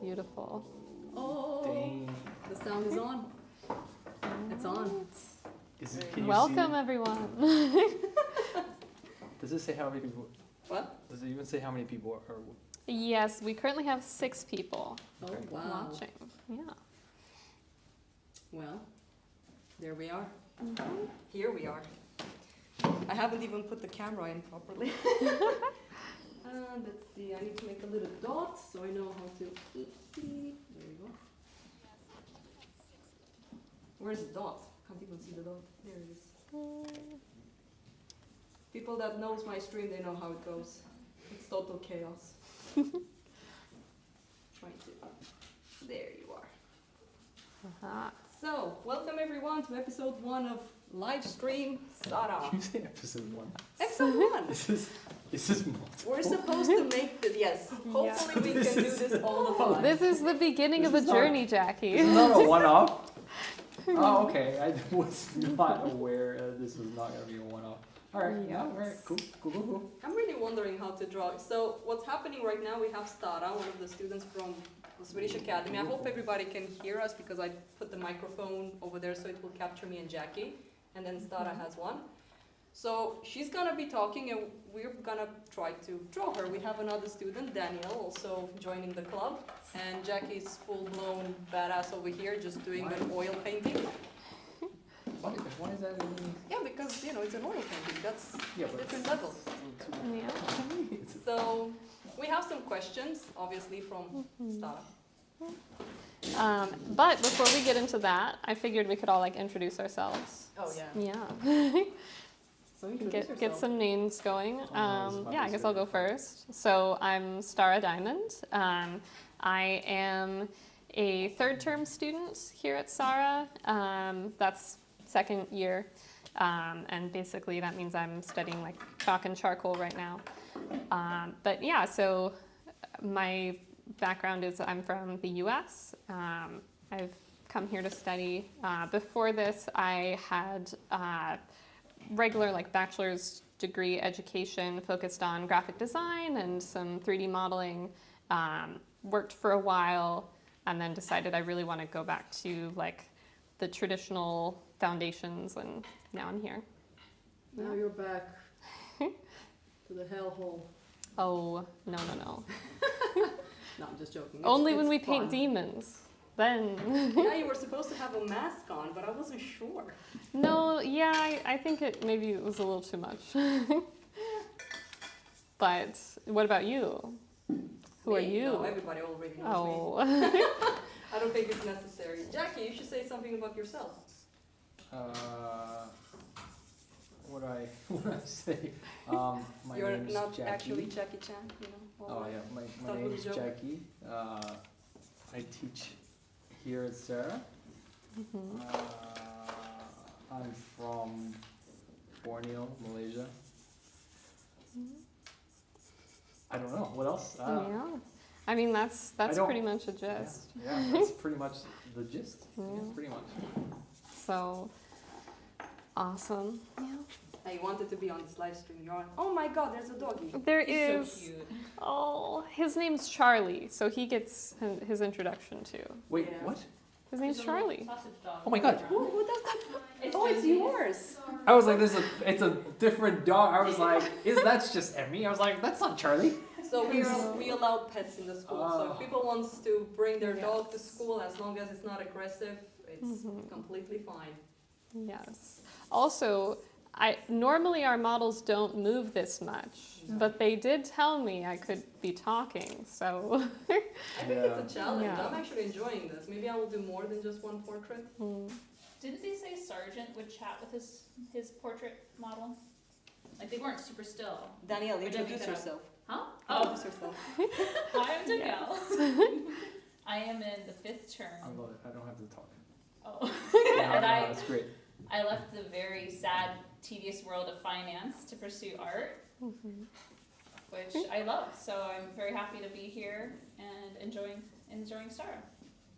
Beautiful. Oh, Dang. the sound is on. It's on. Can you Welcome, see? everyone. Does it say how many people? What? Does it even say how many people are? Yes, we currently have 6 people Oh, Okay. wow. watching. Yeah. Well, there we are. Mhm. Here we are. I haven't even put the camera in properly. And let's see, I need to make a little dot so I know how to. Oopsie. There we go. Where's the dot? Can't even see the dot. There it is. People that knows my stream, they know how it goes. It's total chaos. Trying to. There you are. Aha. So, welcome everyone to episode 1 of Livestream SARA. You say episode 1. Episode 1! Is this multiple? We're supposed to make the, yes, hopefully we can do this all the time. This is the beginning of a This is not- journey, Jackie. This is not a one-off. Oh, okay. I was not aware this was not going to be a one-off. All right. Yes. Yeah, all right. Cool. I'm really wondering how to draw. So, what's happening right now, we have SARA, one of the students from the Swedish Academy. I hope everybody can hear us because I put the microphone over there so it will capture me and Jackie. And then SARA has one. So she's gonna be talking and we're gonna try to draw her. We have another student, Daniel, also joining the club. And Jackie's full-blown badass over here just doing an oil painting. Why is that in? Yeah, because, you know, it's an oil painting. That's Yeah, a but different level. Yeah. So we have some questions, obviously, from SARA. But before we get into that, I figured we could all introduce ourselves. Oh, yeah. Yeah. So introduce Get yourself. some names going. nice. Yeah, I guess I'll go first. So I'm SARA Diamond. I am a third-term student here at SARA. That's second year. And basically that means I'm studying chalk and charcoal right now. But yeah, so my background is I'm from the US. I've come here to study. Before this, I had regular bachelor's degree education focused on graphic design and some 3D modeling. Worked for a while and then decided I really want to go back to the traditional foundations, and now I'm here. Now you're back to the hellhole. Oh, no. No, I'm just joking. Only when It's we paint fun. demons. Then. Yeah, you were supposed to have a mask on, but I wasn't sure. No, yeah, I think maybe it was a little too much. But what about you? Who are Me? you? No, everybody already knows Oh. me. I don't think it's necessary. Jackie, you should say something about yourself. What do I say? My You're name's not Jackie. actually Jackie Chan, you know. all Oh that. yeah, my Start name with is a joke. Jackie. I teach here at SARA. I'm from Borneo, Malaysia. I don't know what else. Yeah. I mean, that's don't- pretty much a gist. Yeah, that's pretty much the gist. Yeah, Yeah. pretty much. So awesome. Yeah. I wanted to be on this live stream. You're on. Oh my God, there's a doggy. There He's is. so cute. Oh, his name's Charlie, so he gets his introduction too. Wait, Yeah. what? His name's There's a little Charlie. sausage dog. Oh my God. Who does that? It's Oh, it's Josie's. yours. I was like, it's a different dog. I was like, that's just Emmy. I was like, that's not Charlie. So we allow pets in the school. So Oh. if people wants to bring their dog to Yes. school, as long as it's not aggressive, it's Mhm. completely fine. Yes. Also, normally our models don't move this much, No. but they did tell me I could be talking, so. I think Yeah. it's a challenge. Yeah. I'm actually enjoying this. Maybe I will do more than just one portrait. Didn't they say Sargent would chat with his portrait model? Like they weren't super still. Danielle, Or did I make introduce that up? yourself. Huh? Introduce yourself. Hi, I'm Danielle. I am in the 5th term. I love it. I don't have to talk. Oh. Yeah, And no, I that's great. left the very sad, tedious world of finance to pursue art, which I love. So I'm very happy to be here and enjoying SARA.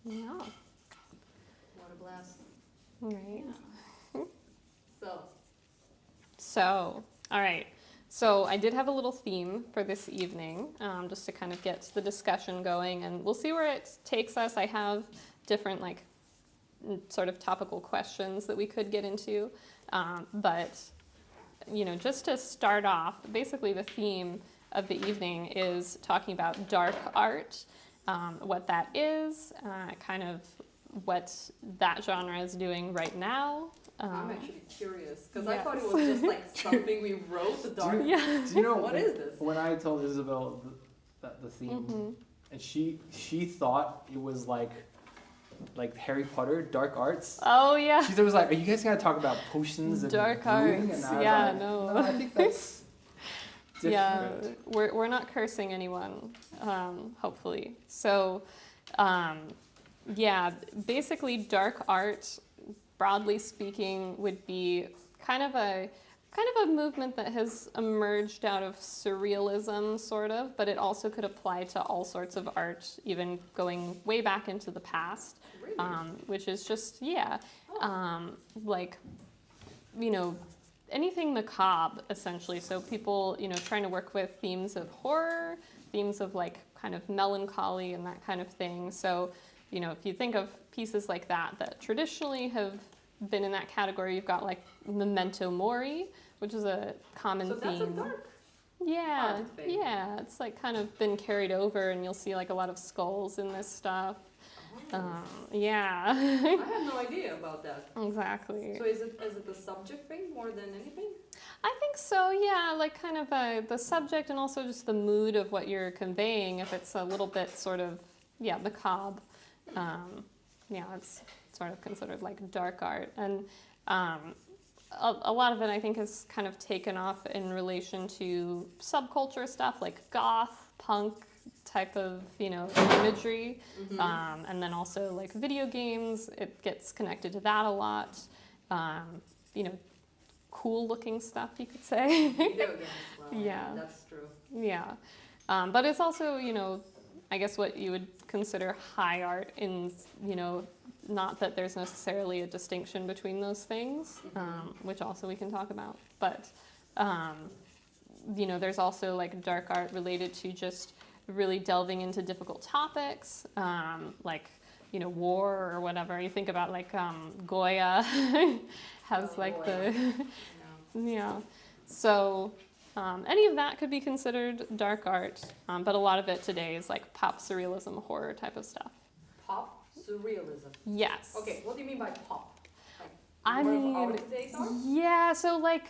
Yeah. What a blast. Right. So, So, all right. So I did have a little theme for this evening, just to kind of get the discussion going, and we'll see where it takes us. I have different like sort of topical questions that we could get into, but just to start off, basically the theme of the evening is talking about dark art, what that is, kind of what that genre is doing right now. I'm actually curious because I yes. thought it was just like something we wrote, the dark. Yeah. Do you know What is this? When I told Isabel the theme, and she thought it was like Harry Potter, dark arts. Oh yeah. She was like, "Are you guys gonna talk about potions and Dark brewing?" arts. And I was Yeah, like, no. I think that's different. Yeah, we're not cursing anyone, hopefully. So, basically, dark art, broadly speaking, would be kind of a movement that has emerged out of surrealism, sort of, but it also could apply to all sorts of art, even going way back into the past, Really? which is just anything macabre, essentially. So people, trying to work with themes of horror, themes of like kind of melancholy and that kind of thing. So, if you think of pieces like that traditionally have been in that category, you've got like Memento Mori, which is a common So theme. that's a dark Yeah, art thing. yeah, it's like kind of been carried over, and you'll see like a lot of skulls in this stuff. Yeah, I had no idea about that. exactly. So is it the subject thing more than anything? I think so, yeah, like kind of the subject and also just the mood of what you're conveying. If it's a little bit sort of, macabre, it's sort of considered like dark art. And a lot of it, I think, is kind of taken off in relation to subculture stuff like goth, punk type of, imagery. And then also like video games, it gets connected to that a lot. Cool looking stuff, you could say. Video games. Well, Yeah. That's true. Yeah. But it's also, I guess what you would consider high art in, not that there's necessarily a distinction between those things, which also we can talk about. But, there's also like dark art related to just really delving into difficult topics, like, war or whatever. You think about like Goya has like Goya. yeah. So any of that could be considered dark art, but a lot of it today is like pop surrealism, horror type of stuff. Pop surrealism. Yes. Okay, what do you mean by pop? Like I more mean, of our today's art? yeah. So like,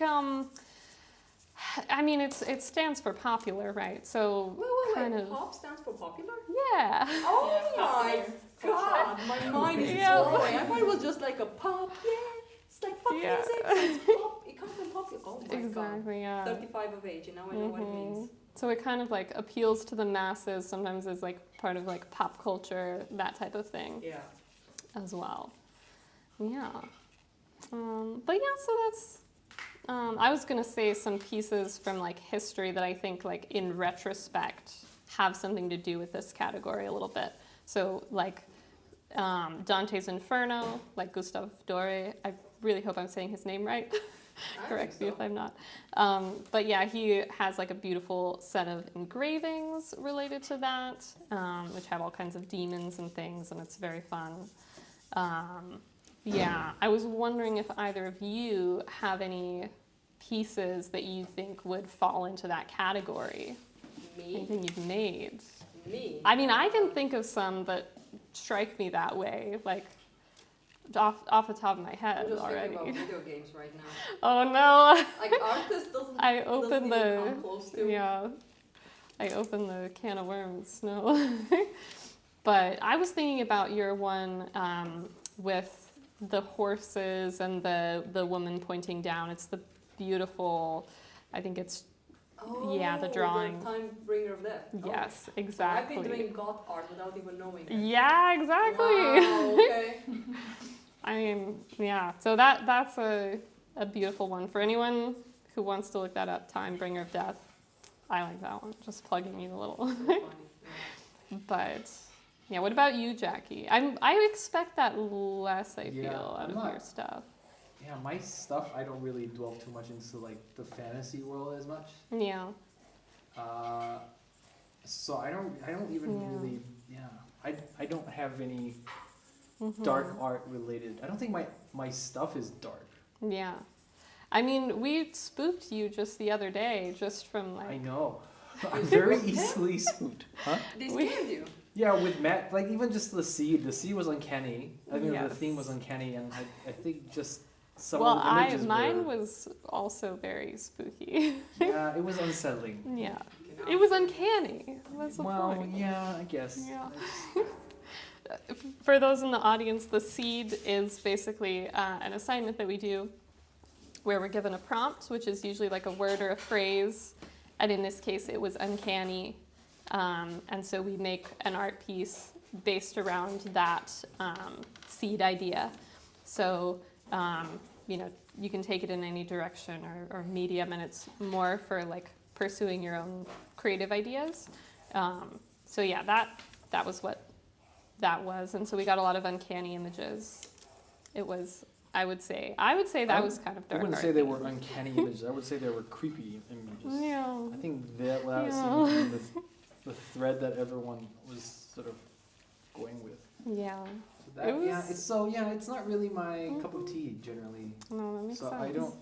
it stands for popular, right? So Wait. kind of. Pop stands for popular? Yeah. Oh Yeah, my popular god, my mind is Yeah. exploding. I thought it was just like a pop, it's like pop Yeah. music, so it's pop, it comes from popular. Oh my Exactly. Yeah. god. 35 of age, and now I know what it means. So it kind of like appeals to the masses, sometimes as like part of like pop culture, that type of thing Yeah. as well. Yeah. But yeah, so that's, I was gonna say some pieces from like history that I think like in retrospect have something to do with this category a little bit. So like Dante's Inferno, like Gustave Doré, I really hope I'm saying his name right. Correct me if I'm not. But yeah, he has like a beautiful set of engravings related to that, which have all kinds of demons and things, and it's very fun. Yeah, I was wondering if either of you have any pieces that you think would fall into that category. Me? Anything you've made. Me? I mean, I can think of some that strike me that way, like off the top of my head I'm just already. thinking about video games right now. Oh no! Like artist doesn't, I doesn't opened even the come close to. yeah. I opened the can of worms. No, but I was thinking about your one with the horses and the woman pointing down. It's the beautiful. I think it's Oh, yeah, the drawing. The time bringer of death. Oh. yes, So exactly. I've been doing goth art without even knowing it. Yeah, exactly. Wow, okay. I mean, yeah. So that's a beautiful one for anyone who wants to look that up. Time bringer of death. I like that one. Just plugging you a little. So funny. Yeah. But yeah, what about you, Jackie? I expect that less. I Yeah, feel out I'm of not- your stuff. yeah, my stuff, I don't really dwell too much into like the fantasy world as much. Yeah. So I don't even Yeah. really, I don't have any Mhm. dark art related. I don't think my stuff is dark. Yeah. I mean, we spooked you just the other day, just from I like. know. I'm very easily spooked. Huh? They We- scared you. Yeah, with Matt, like even just the seed was uncanny. I mean, the Yes. theme was uncanny, and I think just some Well, of the images mine were, was also very spooky. yeah, it was unsettling. Yeah. You know? It was uncanny. That's the Well, point. yeah, I guess. Yeah. For those in the audience, the seed is basically an assignment that we do where we're given a prompt, which is usually like a word or a phrase. And in this case, it was uncanny. And so we make an art piece based around that seed idea. So, you can take it in any direction or medium, and it's more for like pursuing your own creative ideas. So yeah, that was what that was. And so we got a lot of uncanny images. It was, I would say that was kind of I dark wouldn't art say they themed. were uncanny images. I would say they were creepy images. Yeah. I think that Yeah. seemed to be the thread that everyone was sort of going with. Yeah. So that, It yeah, was- it's not really my cup of tea generally. No, that makes So sense. I don't.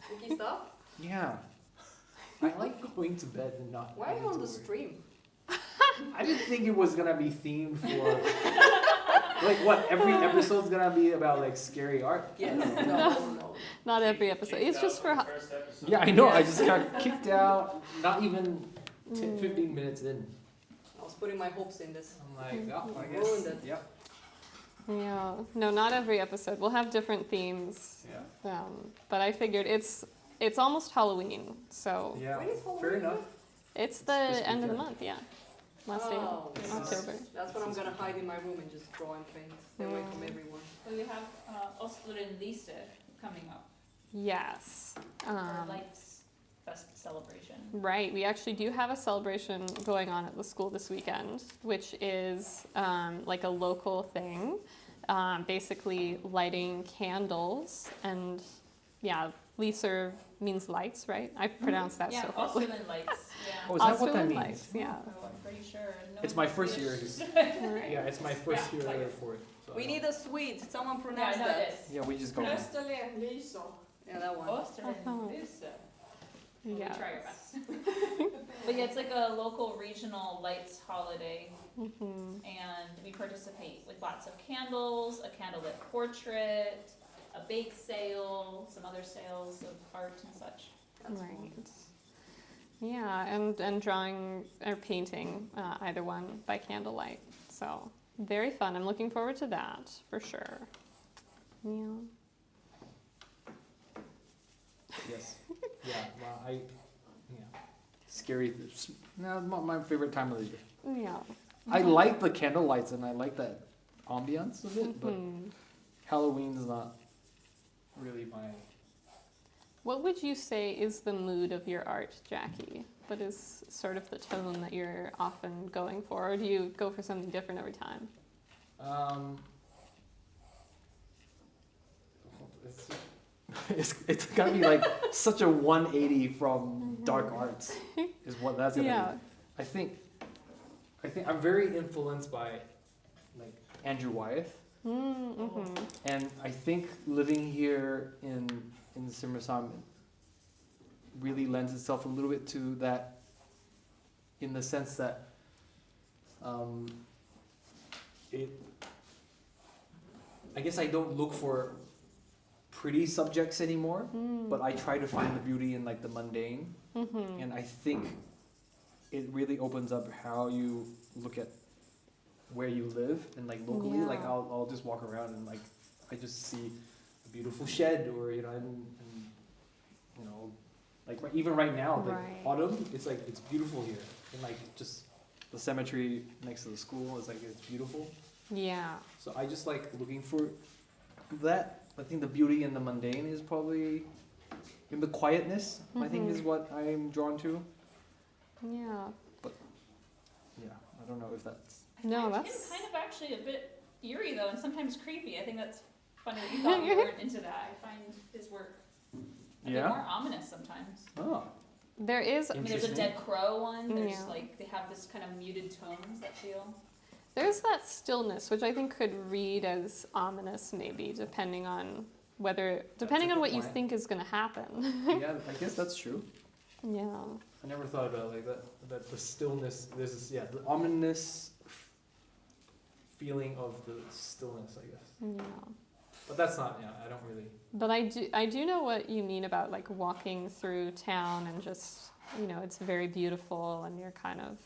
Spooky stuff? Yeah. I like going to bed and not. Why are you having on to the worry. stream? I didn't think it was gonna be themed for like what every episode's gonna be about like scary art. Yes. No. Not every episode. It's just for. Yeah, I know. I Yeah. just got kicked out. Not even 10, Mm. 15 minutes in. I was putting my hopes in this. I'm like, oh, I Ruined guess. it. Yep. Yeah. No, not every episode. We'll have different themes. Yeah. But I figured it's almost Halloween, so Yeah. When is Halloween Fair enough. it's This the end of the weekend. month. Yeah. Last day Oh, of yes. October. That's what I'm gonna hide in my room and just draw and paint. Stay away from Mm. everyone. So you have Osterlin-Liste coming up, Yes. our Lights Fest celebration. Right. We actually do have a celebration going on at the school this weekend, which is like a local thing. Basically, lighting candles and Lyser means lights, right? I pronounced that Yeah, so horribly. Osterlin Lights, yeah. Oh, is that what that Osterlin means? lights, yeah. Oh, I'm pretty sure. No It's one my first year. Swedish. Right. Yeah, it's my first Yeah, year like- for it. So We need a sweet. Someone Yeah, I pronounce know that. it is. Yeah, we just go. Österlen-Lyser. Yeah, that one. Osterlin-Liste. We'll Yeah. try our best. But yeah, it's like a local regional lights holiday, Mhm. and we participate with lots of candles, a candlelit portrait, a bake sale, some other sales of art and such. That's Right. fun. Yeah, and drawing or painting, either one by candlelight. So very fun. I'm looking forward to that for sure. Yeah. Yes. Yeah. Well, scary. No, not my favorite time of the year. Yeah. I like the candle lights and I like that ambiance of it, but Mhm. Halloween's not really my. What would you say is the mood of your art, Jackie? What is sort of the tone that you're often going for, or do you go for something different every time? It's gotta be like such a 180 from dark arts, is what that's gonna Yeah. be. I think I'm very influenced by like Andrew Wyeth, Mm-hmm. and I think living here in Simrishamn really lends itself a little bit to that, in the sense that I guess I don't look for pretty subjects anymore, but I try to find the beauty in like the mundane, Mm-hmm. and I think it really opens up how you look at where you live and like locally. Like Yeah. I'll just walk around and like I just see a beautiful shed, or and like even right now, like Right. autumn, it's like it's beautiful here, and like just the cemetery next to the school is like it's beautiful. Yeah. So I just like looking for that. I think the beauty in the mundane is probably in the quietness. I think is Mhm. what I'm drawn to. Yeah. Yeah, I don't know if that's. No, It's that's. kind of actually a bit eerie though, and sometimes creepy. I think that's funny that you thought you weren't into that. I find And they're Yeah. more ominous sometimes. Oh. There is I mean, there's a Interesting. dead crow one. There's Yeah. like, they have this kind of muted tones that feel. There's that stillness, which I think could read as ominous, maybe, depending on what a you good think is going to happen. Yeah, I guess that's true. Yeah. I never thought about it like that. That the stillness, this is the ominous feeling of the stillness, I guess. Yeah. But that's not. Yeah, I don't really. But I do know what you mean about like walking through town and just, it's very beautiful and you're kind of,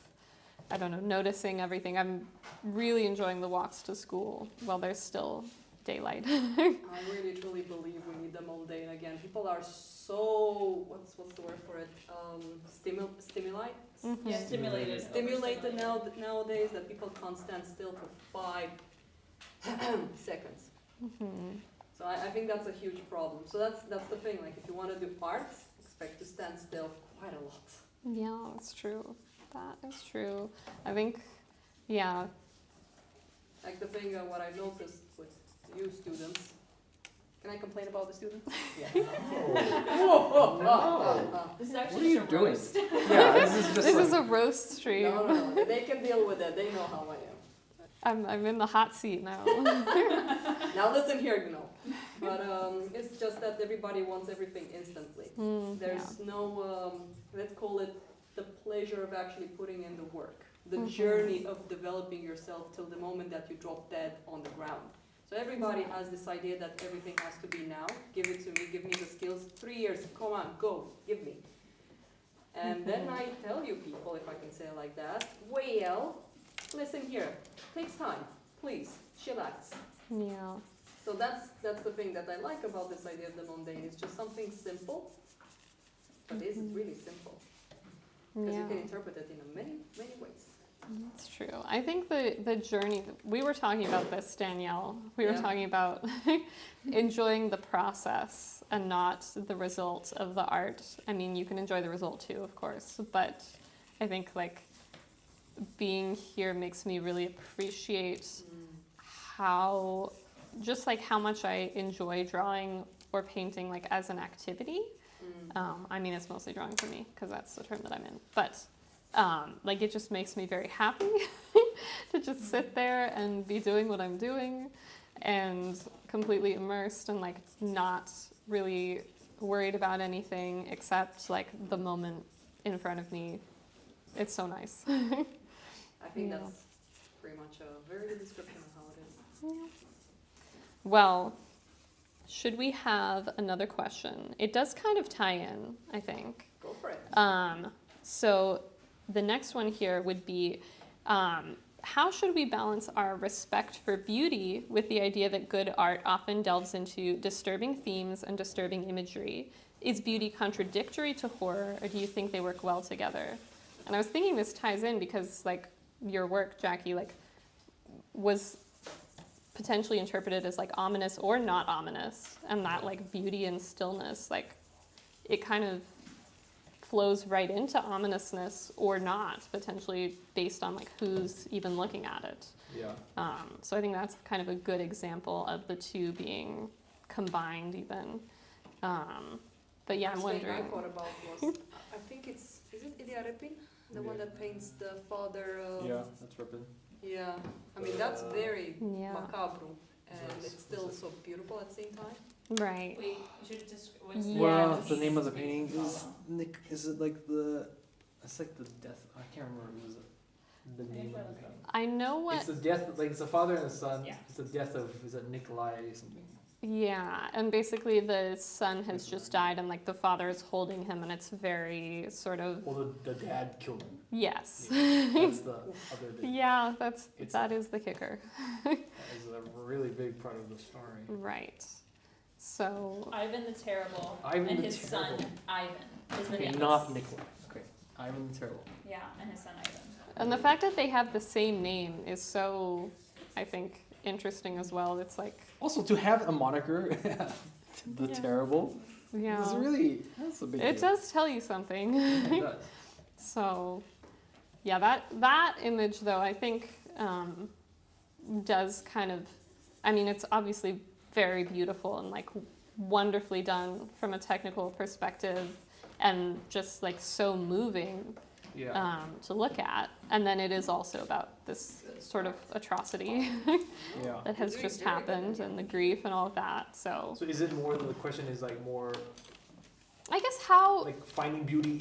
I don't know, noticing everything. I'm really enjoying the walks to school while there's still daylight. I really truly believe we need them all day. And again, people are so, what's the word for it? Stimuli? Yeah, stimulated. Stimulated nowadays that people can't stand still for 5 seconds. Mhm. So I think that's a huge problem. So that's the thing. Like if you want to do art, expect to stand still quite a lot. Yeah, that's true. That is true. I think, yeah. Like the thing what I noticed with you students. Can I complain about the students? Yeah. This is What actually are you just a doing? roast. Yeah, this is just This like, is a roast stream. No. They can deal with it. They know how I am. I'm in the hot seat now. Now listen here, But it's just that everybody wants everything instantly. There's no, let's call it the pleasure of actually putting in the work. The journey of developing yourself till the moment that you drop dead on the ground. So everybody has this idea that everything has to be now. Give it to me, give me the skills. 3 years, come on, go, give me. And then I tell you people, if I can say it like that, well, listen here, takes time, please, chillax. Yeah. So that's the thing that I like about this idea of the mundane. It's just something simple, but it's really simple. Because you can interpret it in many, many ways. That's true. I think the journey, we were talking about this, Danielle. We were Yeah. talking about enjoying the process and not the result of the art. I mean, you can enjoy the result too, of course, but I think like being here makes me really appreciate how much I enjoy drawing or painting like as an activity. I mean, it's mostly drawing for me because that's the term that I'm in. But like it just makes me very happy to just sit there and be doing what I'm doing and completely immersed and like not really worried about anything except like the moment in front of me. It's so nice. I think Yeah. that's pretty much a very good description of how it is. Well, should we have another question? It does kind of tie in, I think. Go for it. So the next one here would be, how should we balance our respect for beauty with the idea that good art often delves into disturbing themes and disturbing imagery? Is beauty contradictory to horror, or do you think they work well together? And I was thinking this ties in because like your work, Jackie, like was potentially interpreted as like ominous or not ominous, and that like beauty and stillness, like it kind of flows right into ominousness or not, potentially based on like who's even looking at it. yeah. So I think that's kind of a good example of the two being combined even. But yeah, I'm Last thing wondering. I thought about was, I think is it Ilya Repin? The one that paints the father of... Yeah, that's ripping. Yeah. I mean, that's very Yeah, macabre, and What's it's still this? so beautiful at the same time. right. Wait, you should just. What's Yeah. Well, Yes. the name of the painting is Nick. Is it like the? It's like the death. I can't remember. What is it? The name of the painting. I know what. It's the death. Like it's a father and a son. Yeah. It's the death of. Is it Nikolai or something? Yeah, and basically the son has just died, and like the father is holding him, and it's very sort of Well, the dad killed him. yes. Yeah, that's the other big. Yeah, It's that is the kicker. That is a really big part of the story. Right. So Ivan the Terrible Ivan and the his Terrible. son Ivan is the Okay, name. not Nikolai. Okay, Ivan the Terrible. Yeah, and his son Ivan. and the fact that they have the same name is so, I think, interesting as well. It's like Also, to have a moniker, the Yeah. Terrible, yeah, is really that's a big it deal. does tell you something. Yeah, it does. So, yeah, that image though, I think does kind of, I mean, it's obviously very beautiful and like wonderfully done from a technical perspective and just like so moving Yeah. to look at. And then it is also about this sort of atrocity Yeah. that has You're just doing very good, happened yeah. and the grief and all of that. So So is it more, the question is like more I guess how, like finding beauty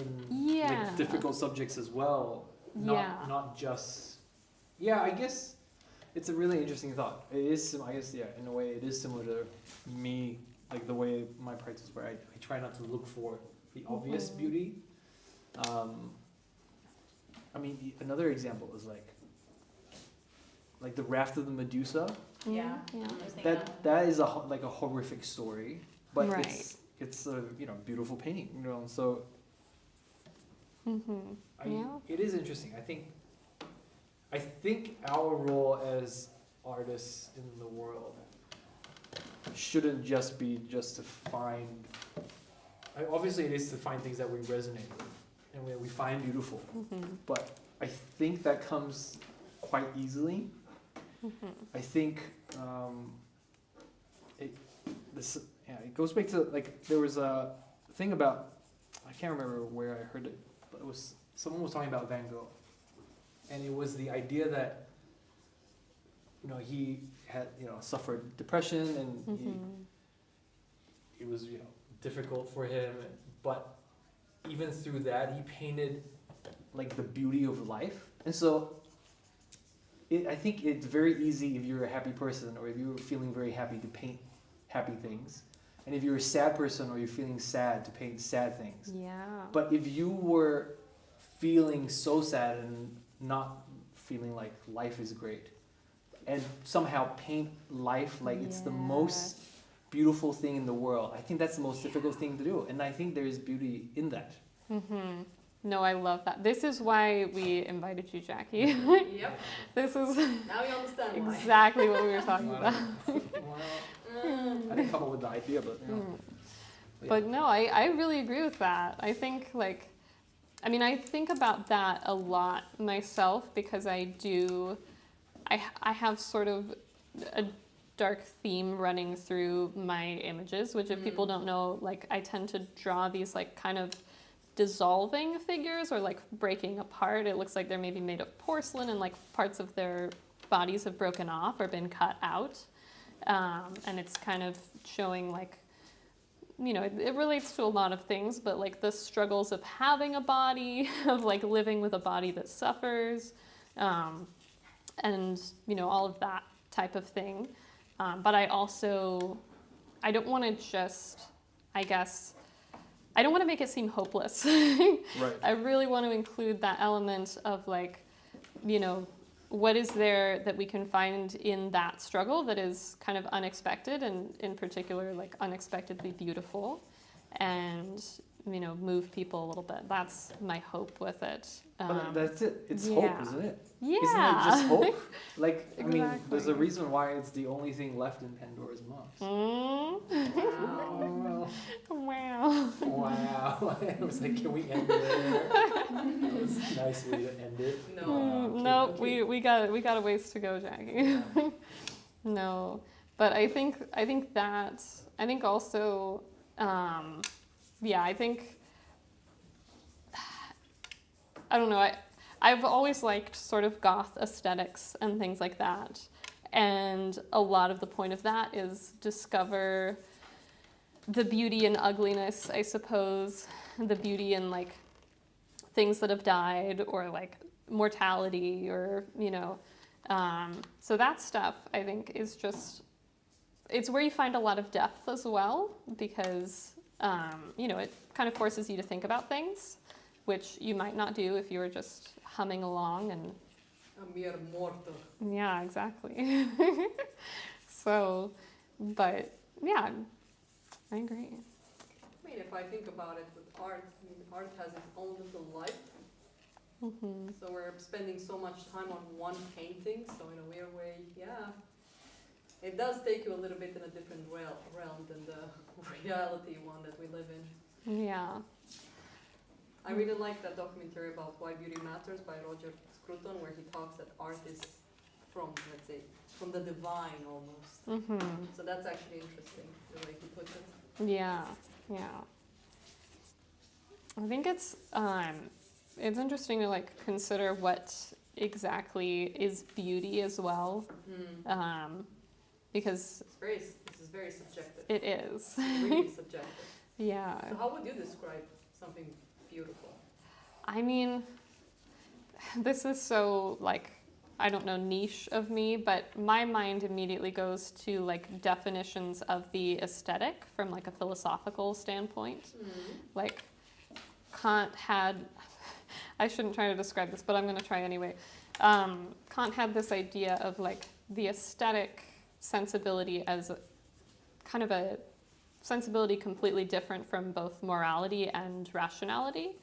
in yeah. like difficult subjects as well, Yeah. not just. Yeah, I guess it's a really interesting thought. It is, I guess, yeah, in a way, it is similar to me, like the way my practice where I try not to look for the obvious Mhm. beauty. I mean, another example is like the raft of the Medusa. Yeah. Yeah. I was thinking That is like a horrific story, but Right. it's a beautiful painting, and so Mm-hmm. Yeah. It is interesting. I think our role as artists in the world shouldn't just be to find. obviously it is to find things that we resonate with and we find beautiful, Mm-hmm. But I think that comes quite easily. Mm-hmm. I think it goes back to like there was a thing about, I can't remember where I heard it, but it was someone was talking about Van Gogh, and it was the idea that he had suffered depression and Mm-hmm. it was difficult for him, but even through that he painted like the beauty of life. And so I think it's very easy if you're a happy person or if you're feeling very happy to paint happy things, and if you're a sad person or you're feeling sad to paint sad things. Yeah. But if you were feeling so sad and not feeling like life is great and somehow paint life like it's the most beautiful thing in the world, I think that's the most difficult thing to do, and I think there is beauty in that. Mm-hmm. No, I love that. This is why we invited you, Jackie. Yep, This is now you understand why. exactly what we were talking about. Mm. I didn't come up with the idea, but But no, I really agree with that. I think I think about that a lot myself because I have sort of a dark theme running through my images, which if people don't know, like I tend to draw these like kind of dissolving figures or like breaking apart. It looks like they're maybe made of porcelain and like parts of their bodies have broken off or been cut out. And it's kind of showing like, it relates to a lot of things, but like the struggles of having a body, of like living with a body that suffers, and all of that type of thing. But I don't want to just, I don't want to make it seem hopeless. right. I really want to include that element of like, what is there that we can find in that struggle that is kind of unexpected and in particular like unexpectedly beautiful and, move people a little bit. That's my hope with it. But that's it. It's yeah. hope, isn't it? Yeah. Isn't it just hope? Like, I mean, there's a Exactly. reason why it's the only thing left in Pandora's box. Mm. Oh, Wow. Wow. I was like, can we end it there? That was a nice way to end it. No. No, we got a ways to go, Jackie. No, but I think also, I don't know. I've always liked sort of goth aesthetics and things like that, and a lot of the point of that is discover the beauty and ugliness, I suppose, the beauty in like things that have died or like mortality or so that stuff I think is just, it's where you find a lot of depth as well because it kind of forces you to think about things which you might not do if you were just humming along and A mere mortal. yeah, exactly. So, but yeah, I agree. I mean, if I think about it with art, art has its own little life. Mm-hmm. So we're spending so much time on one painting, so in a weird way, yeah. It does take you a little bit in a different realm than the reality one that we live in. Yeah. I really like that documentary about Why Beauty Matters by Roger Scruton, where he talks that art is from, let's say, from the divine almost. Mm-hmm. So that's actually interesting, the way he puts it. Yeah, yeah. I think it's interesting to like consider what exactly is beauty as well, because This is very subjective. it is. Really subjective. Yeah. So how would you describe something beautiful? I mean, this is so like, I don't know, niche of me, but my mind immediately goes to like definitions of the aesthetic from like a philosophical standpoint. Like Kant had, I shouldn't try to describe this, but I'm going to try anyway. Kant had this idea of like the aesthetic sensibility as kind of a sensibility completely different from both morality and rationality.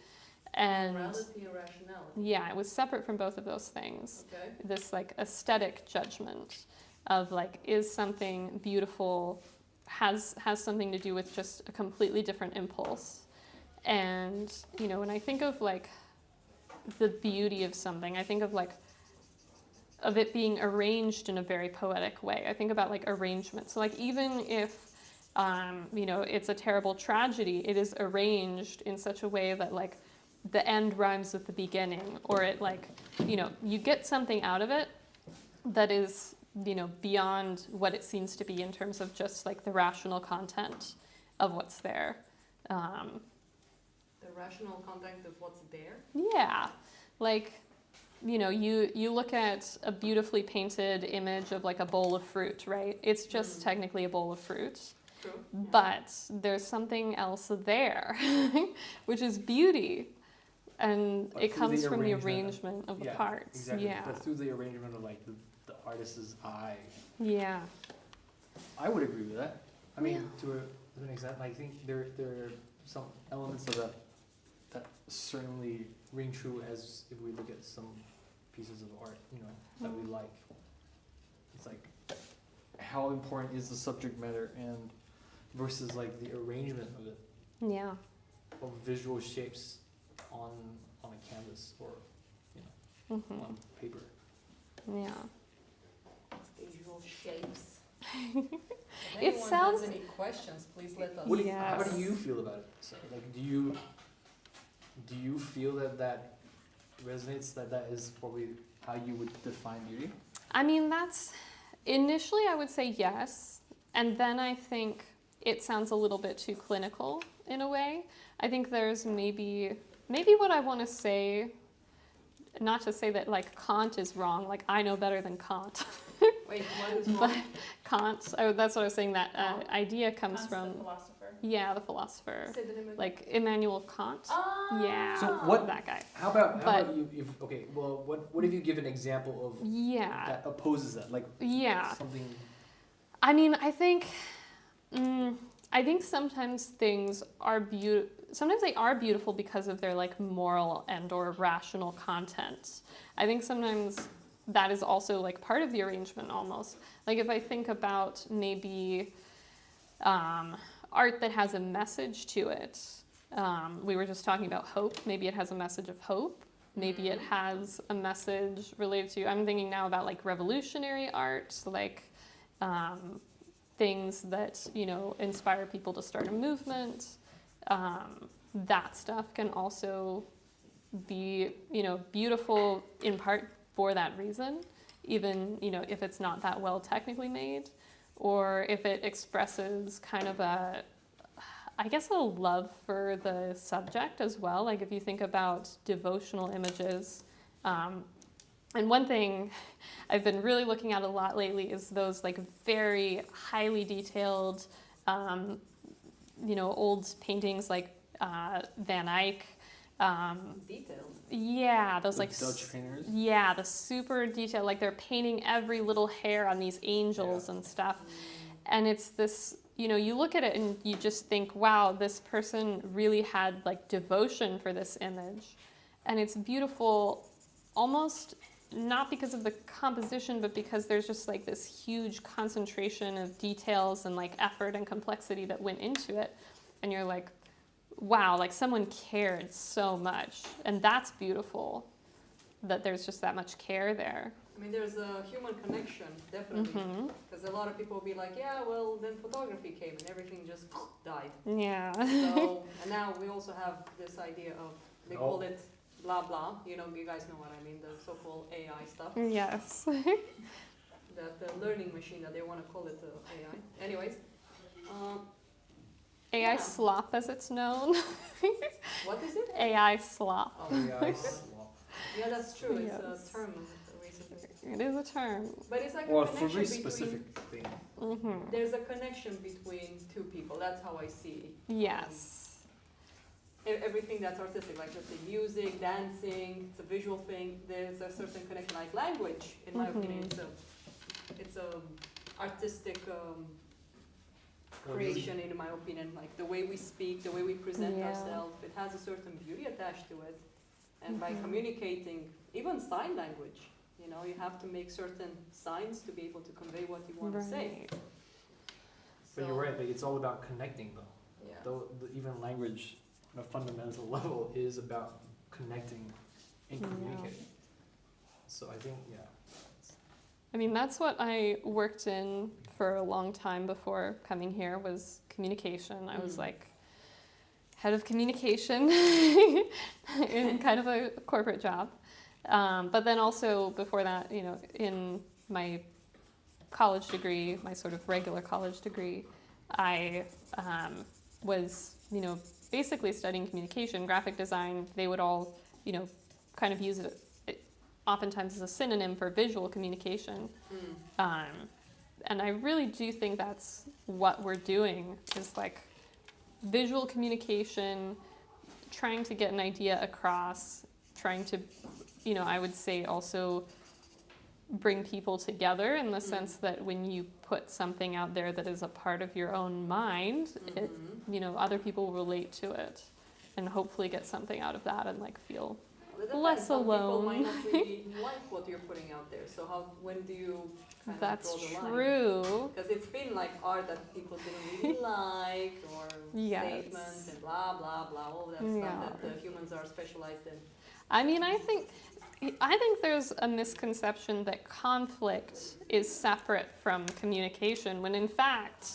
And Morality and rationality. yeah, it was separate from both of those things. Okay. This like aesthetic judgment of like, is something beautiful, has something to do with just a completely different impulse. And, you know, when I think of like the beauty of something, I think of like, of it being arranged in a very poetic way. I think about like arrangement. So like even if, you know, it's a terrible tragedy, it is arranged in such a way that like the end rhymes with the beginning, or it like, you know, you get something out of it that is, you know, beyond what it seems to be in terms of just like the rational content of what's there. The rational content of what's there. Yeah, like, you know, you look at a beautifully painted image of like a bowl of fruit, right? It's just technically a bowl of fruit. True. But there's something else there, which is beauty. And But it through comes the from the arrangement arrangement of the Yeah, parts. Exactly. Yeah. But through the arrangement of like the artist's eye. Yeah. I would agree with that. I mean, Yeah. to an extent, I think there are some elements of that certainly ring true as if we look at some pieces of art, you know, that we like. It's like, how important is the subject matter and versus like the arrangement of it, Yeah. of visual shapes on a canvas or, you know, on paper. Yeah. Visual shapes. If It anyone sounds- has any questions, please let us. What do Yes. how do you feel about it? So, like, do you feel that resonates? That is probably how you would define beauty? I mean, that's initially I would say yes, and then I think it sounds a little bit too clinical in a way. I think there's maybe what I want to say, not to say that like Kant is wrong, like I know better than Kant. Wait, what is But wrong? Kant, that's what I was saying, that idea comes Kant's from, the philosopher. yeah, the philosopher, Say the name again. like Immanuel Kant. Oh. Yeah, So what- that guy. How about But- you? If okay, well, what if you give an example of Yeah, that opposes that, like yeah. something? I mean, I think sometimes things are sometimes they are beautiful because of their like moral and or rational content. I think sometimes that is also like part of the arrangement almost. Like if I think about maybe art that has a message to it. We were just talking about hope. Maybe it has a message of hope. Maybe it has a message related to, I'm thinking now about like revolutionary art, like things that, you know, inspire people to start a movement. That stuff can also be, you know, beautiful in part for that reason, even, you know, if it's not that well technically made, or if it expresses kind of a, I guess, a love for the subject as well. Like if you think about devotional images, and one thing I've been really looking at a lot lately is those like very highly detailed, you know, old paintings like Van Eyck. Detailed. Yeah, those The like Dutch painters? yeah, the super detailed, like they're painting every little hair on these angels and stuff. And it's this, you know, you look at it and you just think, wow, this person really had like devotion for this image. And it's beautiful almost not because of the composition, but because there's just like this huge concentration of details and like effort and complexity that went into it. And you're like, wow, like someone cared so much. And that's beautiful, that there's just that much care there. I mean, there's a human connection, definitely. Mhm. Because a lot of people will be like, yeah, well, then photography came and everything just died. Yeah. So, and now we also have this idea of, they call Oh. it blah blah, you know, you guys know what I mean, the so-called AI stuff. Yes. That the learning machine, that they want to call it AI. Anyways, AI Yeah. slop, as it's known. what is it? AI slop. Oh, Yeah, I swap. yeah, that's true. It's Yes. a term recently. It is a term. But it's like Or a for connection very between. specific thing. Mm-hmm. There's a connection between two people. That's how I see. Yes. Everything that's artistic, like let's say music, dancing, it's a visual thing. There's a certain connection, like language. In my opinion, it's a artistic creation. In my opinion, like the way we speak, the way we present Yeah. ourselves, it has a certain beauty attached to it. And by Mhm. communicating, even sign language, you know, you have to make certain signs to be able to convey what you want to say. Right. But you're right, like it's all about connecting though. Yeah. Though even language on a fundamental level is about connecting and Yeah. communicating. So I think, yeah. I mean, that's what I worked in for a long time before coming here was communication. I was Mm. like head of communication in kind of a corporate job. But then also before that, you know, in my college degree, my sort of regular college degree, I was, you know, basically studying communication, graphic design. They would all, you know, kind of use it oftentimes as a synonym for visual communication. Mm. And I really do think that's what we're doing is like visual communication, trying to get an idea across, trying to, you know, I would say also bring people together in the sense that when you put something out there that is a part of your own mind, it, Mhm. you know, other people relate to it and hopefully get something out of that and like feel Well, it depends. less Some people alone. might not really like what you're putting out there. So when do you kind that's of draw the line? true. Because it's been like art that people didn't really like, or Yes. statements and blah blah blah, all that Yeah. stuff that humans are specialized in. I mean, I think there's a misconception that conflict is separate from communication, when in fact,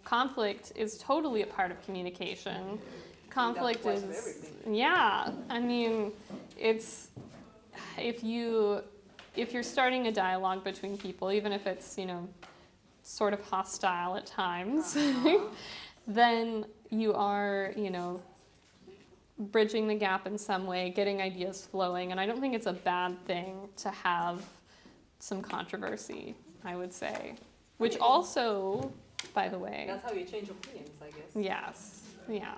conflict is totally a part of communication. Conflict applies to is, everything. yeah. I mean, it's if you're starting a dialogue between people, even if it's, you know, sort of hostile at times, Uh-huh. then you are, you know, bridging the gap in some way, getting ideas flowing, and I don't think it's a bad thing to have some controversy, I would say. Which also, by the way, That's how you change opinions, I guess. yes, yeah.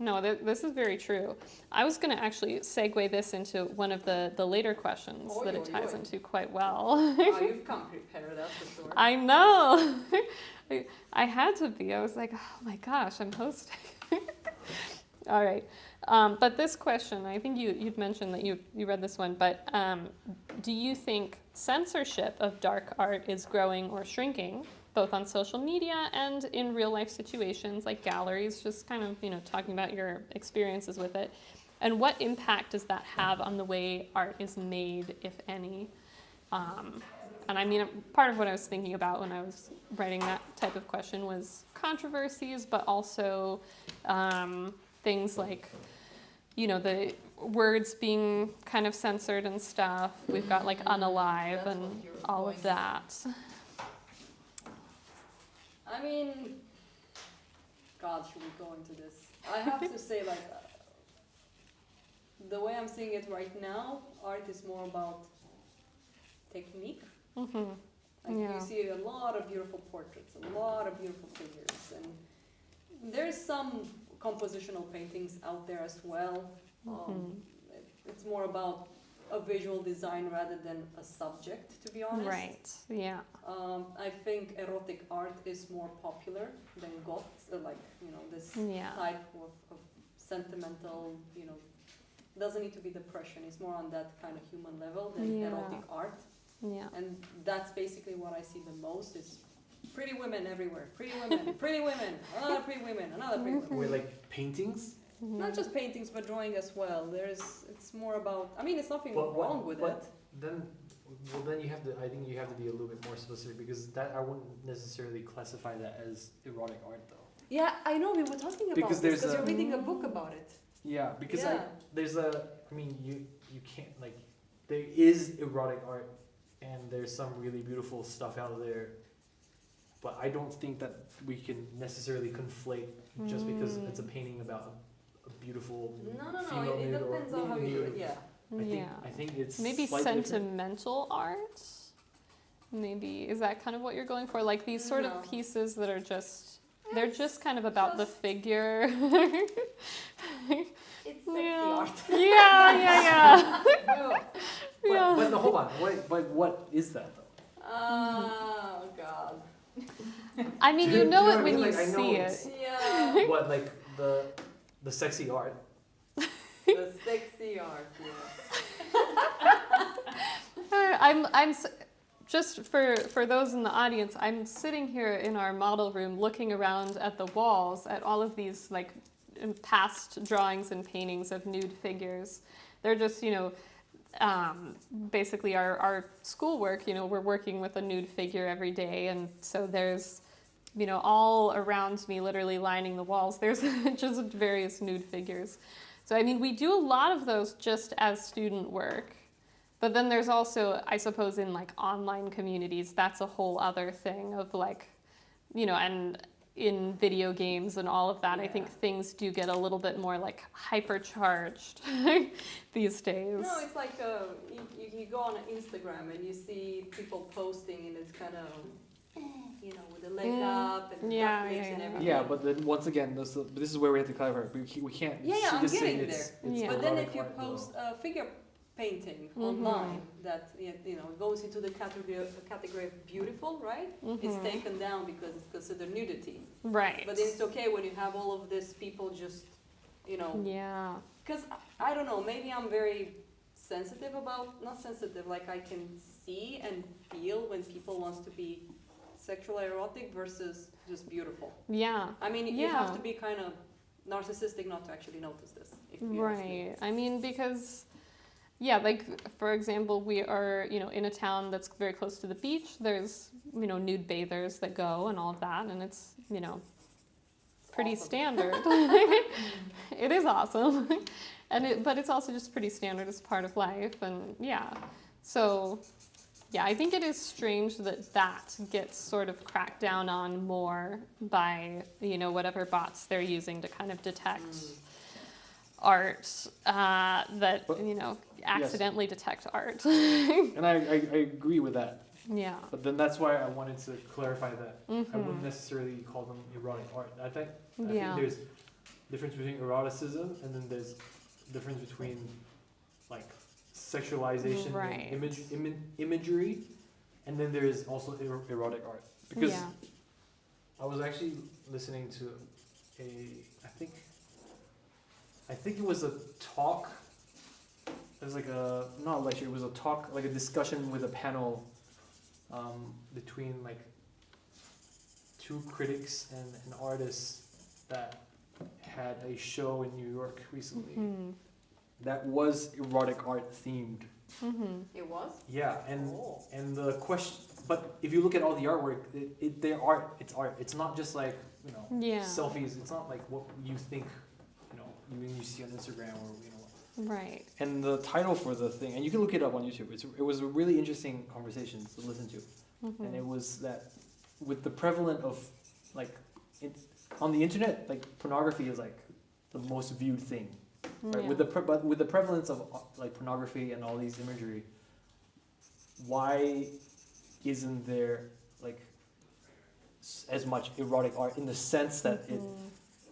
No, this is very true. I was going to actually segue this into one of the later questions Oy, that it oy, ties oy. into quite well. Oh, you've come prepared, that's for sure. I know. I had to be. I was like, oh my gosh, I'm hosting. All right. But this question, I think you'd mentioned that you read this one, but do you think censorship of dark art is growing or shrinking, both on social media and in real life situations like galleries, just kind of, you know, talking about your experiences with it? And what impact does that have on the way art is made, if any? And I mean, part of what I was thinking about when I was writing that type of question was controversies, but also things like, you know, the words being kind of censored and stuff. We've got like unalive That's and what you're all going of that. I mean, God, should we go into this? I have to say, like, the way I'm seeing it right now, art is more about technique. Mm-hmm. Like Yeah. you see a lot of beautiful portraits, a lot of beautiful figures, and there's some compositional paintings out there as well. It's more about a visual design rather than a subject, to be honest. Right. Yeah. I think erotic art is more popular than goth, like, you know, this Yeah. type of sentimental, you know, doesn't need to be depression. It's more on that kind of human level than Yeah. erotic art. Yeah. And that's basically what I see the most is pretty women everywhere. Pretty women, pretty women, another pretty women, another pretty women. Wait, like paintings? Not just paintings, but drawing as well. It's more about, I mean, it's nothing But what- wrong with but it. Then Well, then I think you have to be a little bit more specific because that I wouldn't necessarily classify that as erotic art though. Yeah, I know, we were talking about Because this, there's because a- you're reading a book about it. Yeah, because Yeah. you can't like, there is erotic art and there's some really beautiful stuff out there, but I don't think that we can necessarily conflate just because it's a painting about a beautiful No, female it nude or depends on how you do it, nude. yeah. I think it's Maybe slightly different. sentimental art. Maybe is that kind of what you're going for? Like these sort No. of pieces that are just they're just kind of about the just- figure. It's sexy Yeah. art. Yeah. But, Yeah. but no, hold on. What is that though? Oh, God. I mean, Do you you know know it what I when mean? you Like, I know see it's- it. Yeah, What, like the sexy art? the sexy art, yeah. Just for those in the audience, I'm sitting here in our model room looking around at the walls at all of these like past drawings and paintings of nude figures. They're just, basically our schoolwork, we're working with a nude figure every day. And so there's, all around me, literally lining the walls, there's just various nude figures. So, I mean, we do a lot of those just as student work. But then there's also, I suppose, in like online communities, that's a whole other thing of like, and in video games and all of that, I think Yeah. things do get a little bit more like hypercharged these days. No, it's like you go on Instagram and you see people posting and it's kind of, with the leg up and Yeah, duck lips yeah, and yeah. everything. Yeah, but then once again, this is where we have to clarify. We can't Yeah, I'm just say getting it's Yeah. But then erotic if you art, though. post a figure painting Mhm. online that goes into the category of beautiful, right? It's Mhm. taken down because it's considered nudity. Right. But then it's okay when you have all of these people just, Yeah. because I don't know, maybe I'm very sensitive about, not sensitive, like I can see and feel when people wants to be sexual erotic versus just beautiful. Yeah. I mean, you have Yeah. to be kind of narcissistic not to actually notice this. If you ask me. Right. I mean, because, yeah, like, for example, we are, in a town that's very close to the beach. There's, nude bathers that go and all of that. And it's, pretty Awesome. standard. It is awesome. But it's also just pretty standard as part of life. And yeah. So, yeah, I think it is strange that gets sort of cracked down on more by, whatever bots they're using to kind of detect art that, But- accidentally detect art. And I agree with that. Yeah. But then that's why I wanted to clarify that I Mhm. wouldn't necessarily call them erotic art. I think Yeah. there's difference between eroticism and then there's difference between like sexualization Right. and imagery, and then there is also erotic art. Because Yeah. I was actually listening to I think it was a talk. It was like not a lecture. It was a talk, like a discussion with a panel between like two critics and an artist that had a show in New York recently Mhm. that was erotic art themed. Mhm. It was? Yeah, Oh. and the question, but if you look at all the artwork, they're art. It's art. It's not just like Yeah. selfies. It's not like what you think when you see on Instagram or Right. And the title for the thing, and you can look it up on YouTube. It was a really interesting conversation to listen to, and it Mhm. was that with the prevalent of like on the internet, like pornography is like the most viewed thing, right? Yeah. But with the prevalence of like pornography and all these imagery, why isn't there like as much erotic art in the sense that Mhm.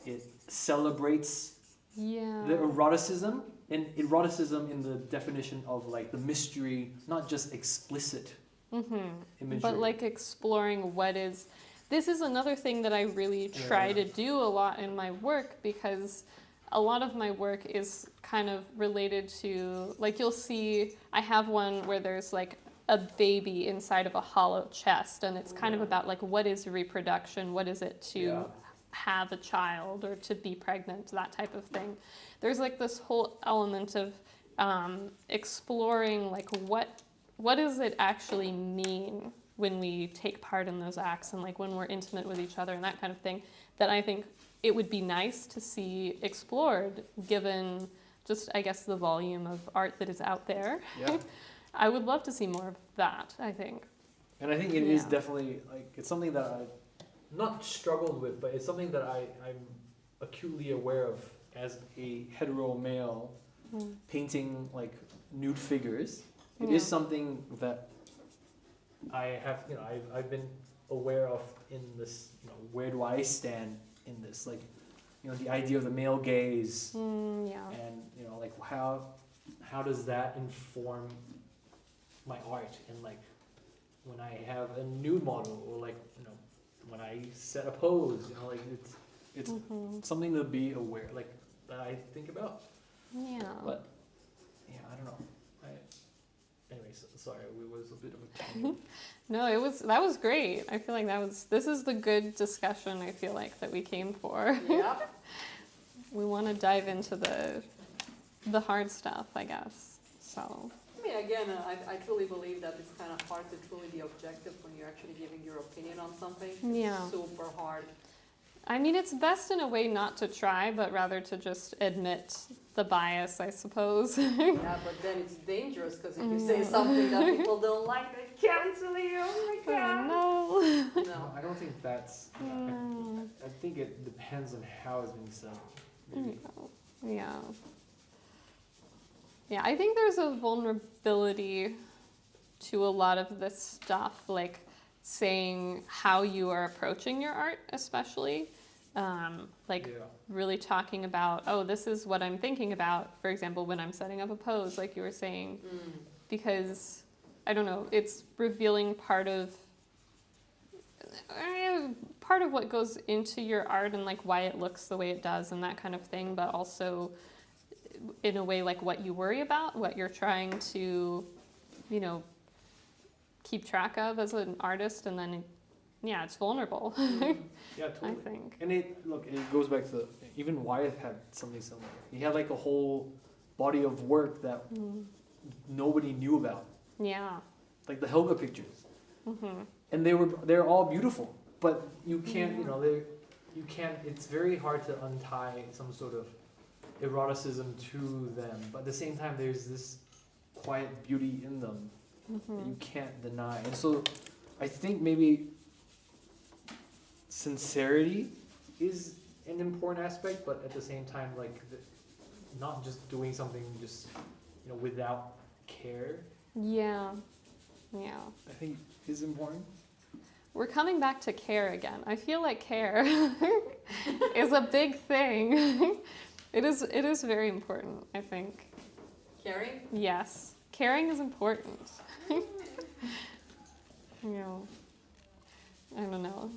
it celebrates Yeah. the eroticism, and eroticism in the definition of like the mystery, not just explicit imagery. But like exploring what is. This is another thing that I really try to do a lot in my work, because a lot of my work is kind of related to, like, you'll see, I have one where there's like a baby inside of a hollow chest, and it's kind of about like what is reproduction, what is it to Yeah. have a child or to be pregnant, that type of thing. There's like this whole element of exploring like what does it actually mean when we take part in those acts and like when we're intimate with each other and that kind of thing, that I think it would be nice to see explored, given just, I guess, the volume of art that is out there. Yeah. I would love to see more of that, I think. And I think it is Yeah. definitely, like, it's something that I not struggled with, but it's something that I'm acutely aware of as a hetero male painting like nude figures. It is Yeah. something that I have, I've been aware of in this, where do I stand in this? Like, the idea of the male gaze Yeah. and, like how does that inform my art? And like when I have a nude model or like, when I set a pose, like it's something to be aware, like that I think about. Yeah. But yeah, I don't know. Anyways, sorry, it was a bit of a tangent. No, that was great. I feel like this is the good discussion I feel like that we came for. Yeah. We want to dive into the hard stuff, I guess. So, I mean, again, I truly believe that it's kind of hard to truly be objective when you're actually giving your opinion on something. yeah. Super hard. I mean, it's best in a way not to try, but rather to just admit the bias, I suppose. Yeah, but then it's dangerous because if you say something that people don't like, they cancel you. Oh my god. Oh, no. No. I don't think that's. I think it depends on how it's being said. Maybe. Yeah. Yeah, I think there's a vulnerability to a lot of this stuff, like saying how you are approaching your art, especially. Like Yeah. really talking about, oh, this is what I'm thinking about, for example, when I'm setting up a pose, like you were saying, because, I don't know, it's revealing part of what goes into your art and like why it looks the way it does and that kind of thing, but also in a way like what you worry about, what you're trying to, keep track of as an artist, and then yeah, it's vulnerable. Yeah, I totally. think. And it goes back to even Wyeth had something similar. He had like a whole body of work that nobody knew about, Yeah. like the Helga pictures, Mm-hmm. and they're all beautiful, but you can't, you can't. It's very hard to untie some sort of eroticism to them, but at the same time, there's this quiet beauty in them that you can't deny. And so, I think maybe sincerity is an important aspect, but at the same time, like not just doing something just without care. Yeah. Yeah. I think is important. We're coming back to care again. I feel like care is a big thing. It is very important, I think. Caring? Yes. Caring is important. I don't know.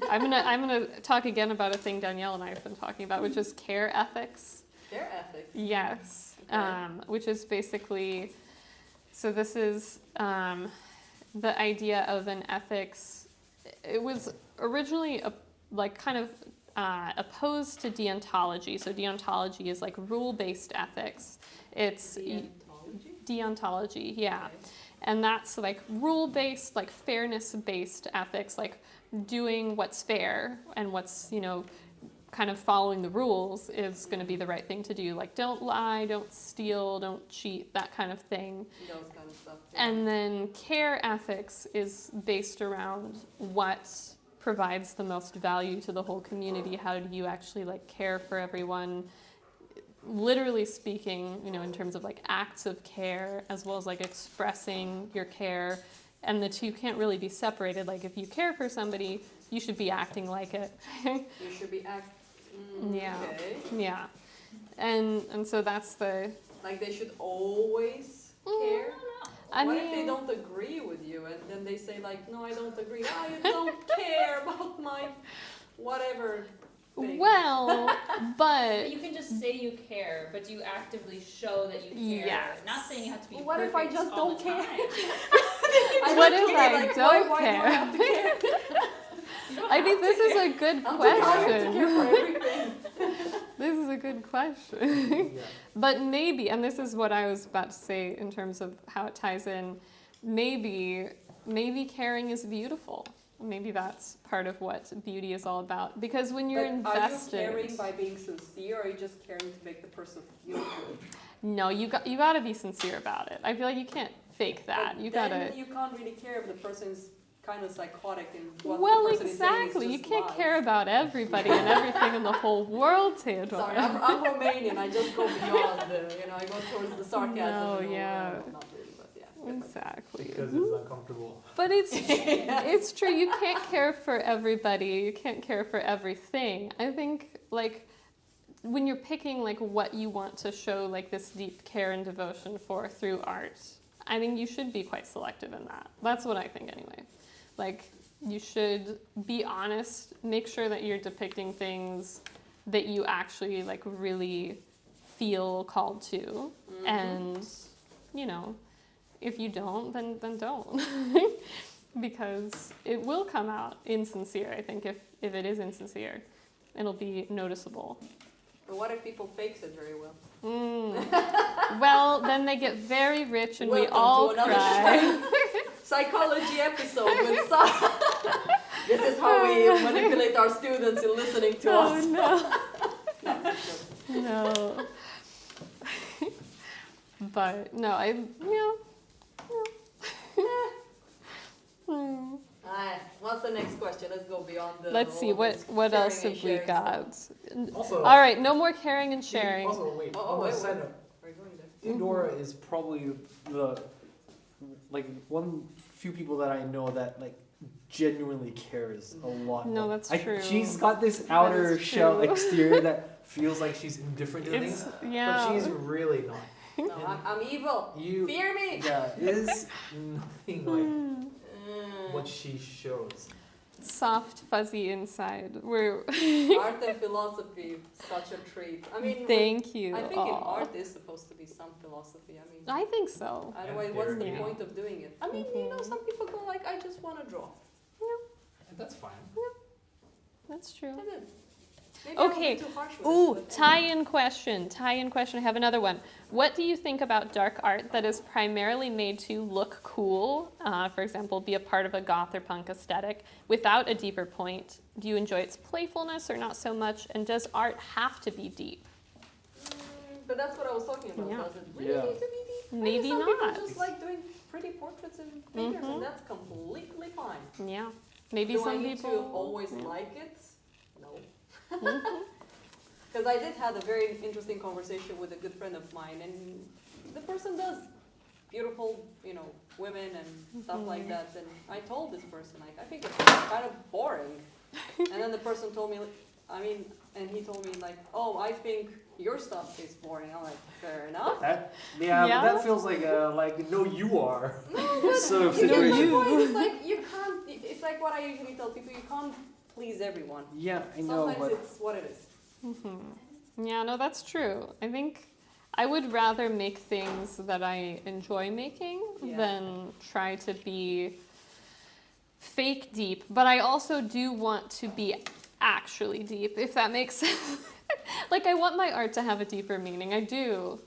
I'm gonna talk again about a thing Danielle and I have been talking about, which is care ethics. Care ethics. Yes. Okay. Which is basically, so this is the idea of an ethics. It was originally opposed to deontology. So deontology is like rule-based ethics. It's deontology, yeah. Okay. And that's like rule-based, like fairness-based ethics, like doing what's fair and what's, kind of following the rules is going to be the right thing to do. Like don't lie, don't steal, don't cheat, that kind of thing. Those kind of stuff. Yeah. And then care ethics is based around what provides the most value to the whole community. How do you actually like care for everyone? Literally speaking, in terms of like acts of care, as well as like expressing your care. And the two can't really be separated. Like if you care for somebody, you should be acting like it. You should be Yeah. Okay. Yeah. And so that's the... Like they should always care? I What mean, if they don't agree with you and then they say like, no, I don't agree. I don't care about my whatever thing. well, But but... you can just say you care, but do you actively show that you care? Yes. Not saying you have to be What if I perfect just all don't the care? time. What if I Like, don't why care? do I have to care? You don't I have think to this is care. a good I'm too tired to question. care for everything. This is a good question. Yeah. But maybe, and this is what I was about to say in terms of how it ties in, maybe caring is beautiful. Maybe that's part of what beauty is all about. Because when you're But invested, are you caring by being sincere, or are you just caring to make the person feel good? no, you got to be sincere about it. I feel like you can't fake that. But You then gotta. you can't really care if the person is kind of psychotic and what Well, the person exactly. is saying You is just can't lies. care about everybody and everything in the whole world, Theodore. Sorry, I'm Romanian. I just go beyond I go towards the sarcasm. No, and all, yeah. not really, but yeah. Exactly. Because it's uncomfortable. But it's true. You can't care for everybody. You can't care for everything. I think like when you're picking like what you want to show like this deep care and devotion for through art, I think you should be quite selective in that. That's what I think anyway. Like you should be honest, make sure that you're depicting things that you actually like really feel called to. Mm-hmm. And if you don't, then don't. Because it will come out insincere, I think, if it is insincere. It'll be noticeable. But what if people fakes it very well? Well, then they get very rich and we Welcome all to another cry. psychology episode with Sarah. This is how we manipulate our students in listening to us. No. But no, What's the next question? Let's go beyond the. Let's see, all this what caring else and have we sharing got? stuff. Also, All right, no more caring and sharing. Also, wait. Oh, on wait, a side wait. note, Are you going there? Theodora is probably the one few people that I know that like genuinely cares a lot. No, more. that's true. She's got this outer is shell true. exterior that feels like she's indifferent to It's, things, yeah. but she's really not. No, I'm evil. You, Fear me. yeah, it is nothing like Mm. what she shows. Soft, fuzzy inside. We're Art and philosophy, such a treat. I mean, thank you. I think in Aw. art is supposed to be some philosophy. I mean, I think so. otherwise, And what's the therapy. point of doing it? I mean, some people go like, I just want to draw. And that's fine. That's true. That's it. Maybe Okay. I'm too harsh with Ooh, it, but- tie-in question. Tie-in question. I have another one. What do you think about dark art that is primarily made to look cool? For example, be a part of a goth or punk aesthetic without a deeper point. Do you enjoy its playfulness or not so much? And does art have to be deep? But that's what I was talking about. Yeah. Does it really Yeah. need to be deep? Maybe some not. people just like doing pretty portraits and figures, Mhm. and that's completely fine. Yeah. Maybe Do some I need people to always yeah. like it? No. Mhm. Because I did have a very interesting conversation with a good friend of mine, and the person does beautiful, women and stuff like that. And I told this person, like, I think it's kind of boring. And then the person told me, and he told me, like, oh, I think your stuff is boring. I'm like, fair enough. Yeah. That feels like no, you are. sort of You get my situation. point. It's like you can't. It's like what I usually tell people. You can't please everyone. Yeah, I know, Sometimes but it's what it is. Yeah, no, that's true. I think I would rather make things that I enjoy making Yeah. than try to be fake deep. But I also do want to be actually deep, if that makes sense. Like, I want my art to have a deeper meaning. I do.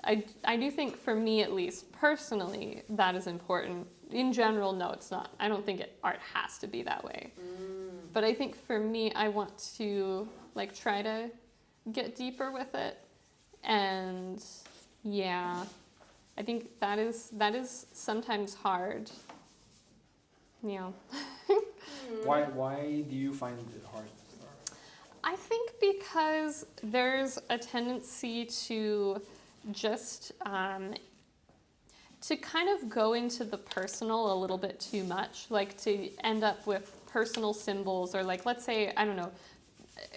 I do think, for me at least, personally, that is important. In general, no, it's not. I don't think art has to be that way. But I think for me, I want to try to get deeper with it. And yeah, I think that is sometimes hard. Yeah. why do you find it hard? I think because there's a tendency to just to kind of go into the personal a little bit too much, like to end up with personal symbols, or let's say, I don't know,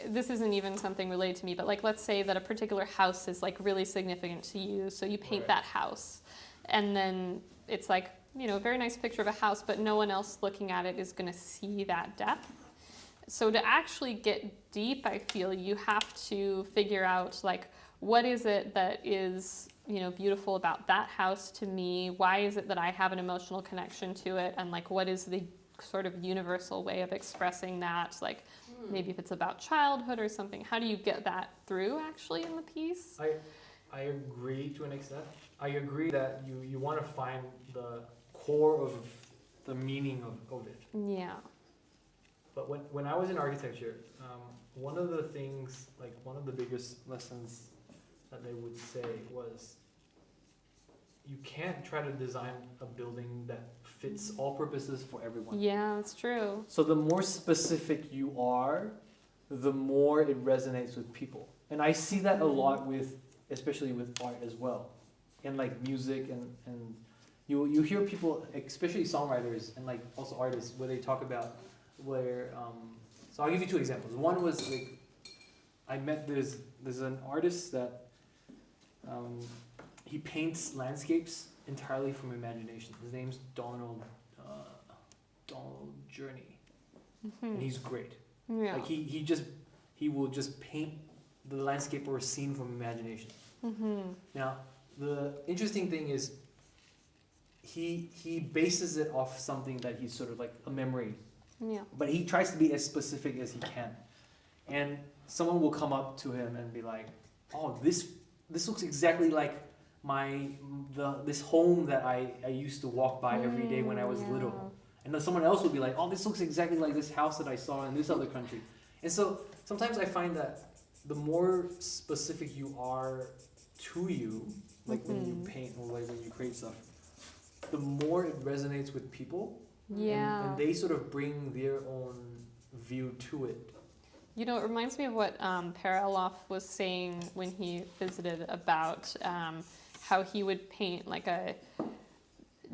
this isn't even something related to me, but let's say that a particular house is really significant to you, so you paint Right. that house, and then it's a very nice picture of a house, but no one else looking at it is going to see that depth. So to actually get deep, I feel you have to figure out what is it that is beautiful about that house to me? Why is it that I have an emotional connection to it? And what is the sort of universal way of expressing that? Maybe if it's about childhood or something, how do you get that through actually in the piece? I agree to an extent. I agree that you want to find the core of the meaning of it. Yeah. But when I was in architecture, one of the things, like one of the biggest lessons that they would say was, you can't try to design a building that fits all purposes for everyone. Yeah, that's true. So the more specific you are, the more it resonates with people. And I see that a lot with, especially with art as well, and like music and you hear people, especially songwriters and like also artists, where they talk about where. So I'll give you two examples. One was like, I met there's an artist that he paints landscapes entirely from imagination. His name's Donald Journey, and he's great. Yeah. Like he will just paint the landscape or a scene from imagination. Now the interesting thing is he bases it off something that he's sort of like a memory, Yeah. but he tries to be as specific as he can. And someone will come up to him and be like, "Oh, this looks exactly like this home that I used to walk by every day when I was little." And then someone else will be like, "Oh, this looks exactly like this house that I saw in this other country." And so sometimes I find that the more specific you are to you, like when you paint or like when you create stuff, the more it resonates with people. Yeah. And they sort of bring their own view to it. You know, it reminds me of what Paraloff was saying when he visited about how he would paint like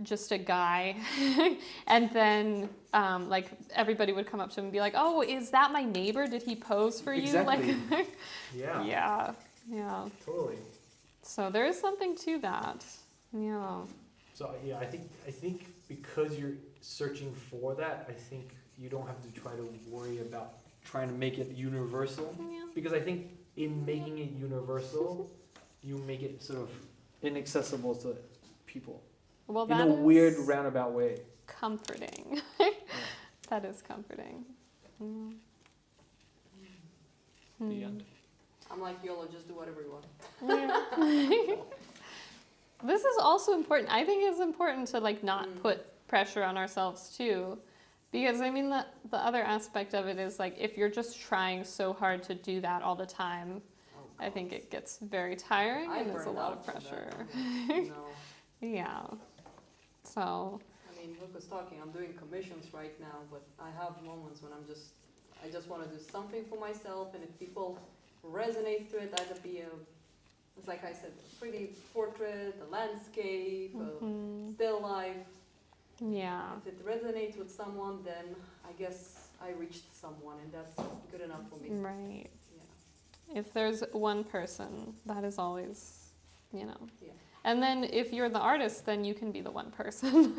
just a guy, and then like everybody would come up to him and be like, "Oh, is that my neighbor? Did he pose for you?" Exactly. Like, Yeah. yeah. Totally. So there is something to that. Yeah. So yeah, I think because you're searching for that, I think you don't have to try to worry about trying to make it universal. Yeah. Because I think in making it universal, you make it sort of inaccessible to people Well, in that a is weird roundabout way. comforting. That is comforting. Yeah. The end. I'm like, YOLO, just do whatever you want. Yeah. This is also important. I think it's important to like not put pressure on ourselves too, because I mean the other aspect of it is like if you're just trying so hard to do that all the time, I think it gets very tiring and it's a lot of pressure. No. Yeah. So. I mean, Luke was talking, I'm doing commissions right now, but I have moments when I just want to do something for myself, and if people resonate to it, either be it's like I said, a pretty portrait, a landscape, a still life. Yeah. If it resonates with someone, then I guess I reached someone, and that's good enough for me. Right. Yeah. If there's one person, that is always, you know. Yeah. And then if you're the artist, then you can be the one person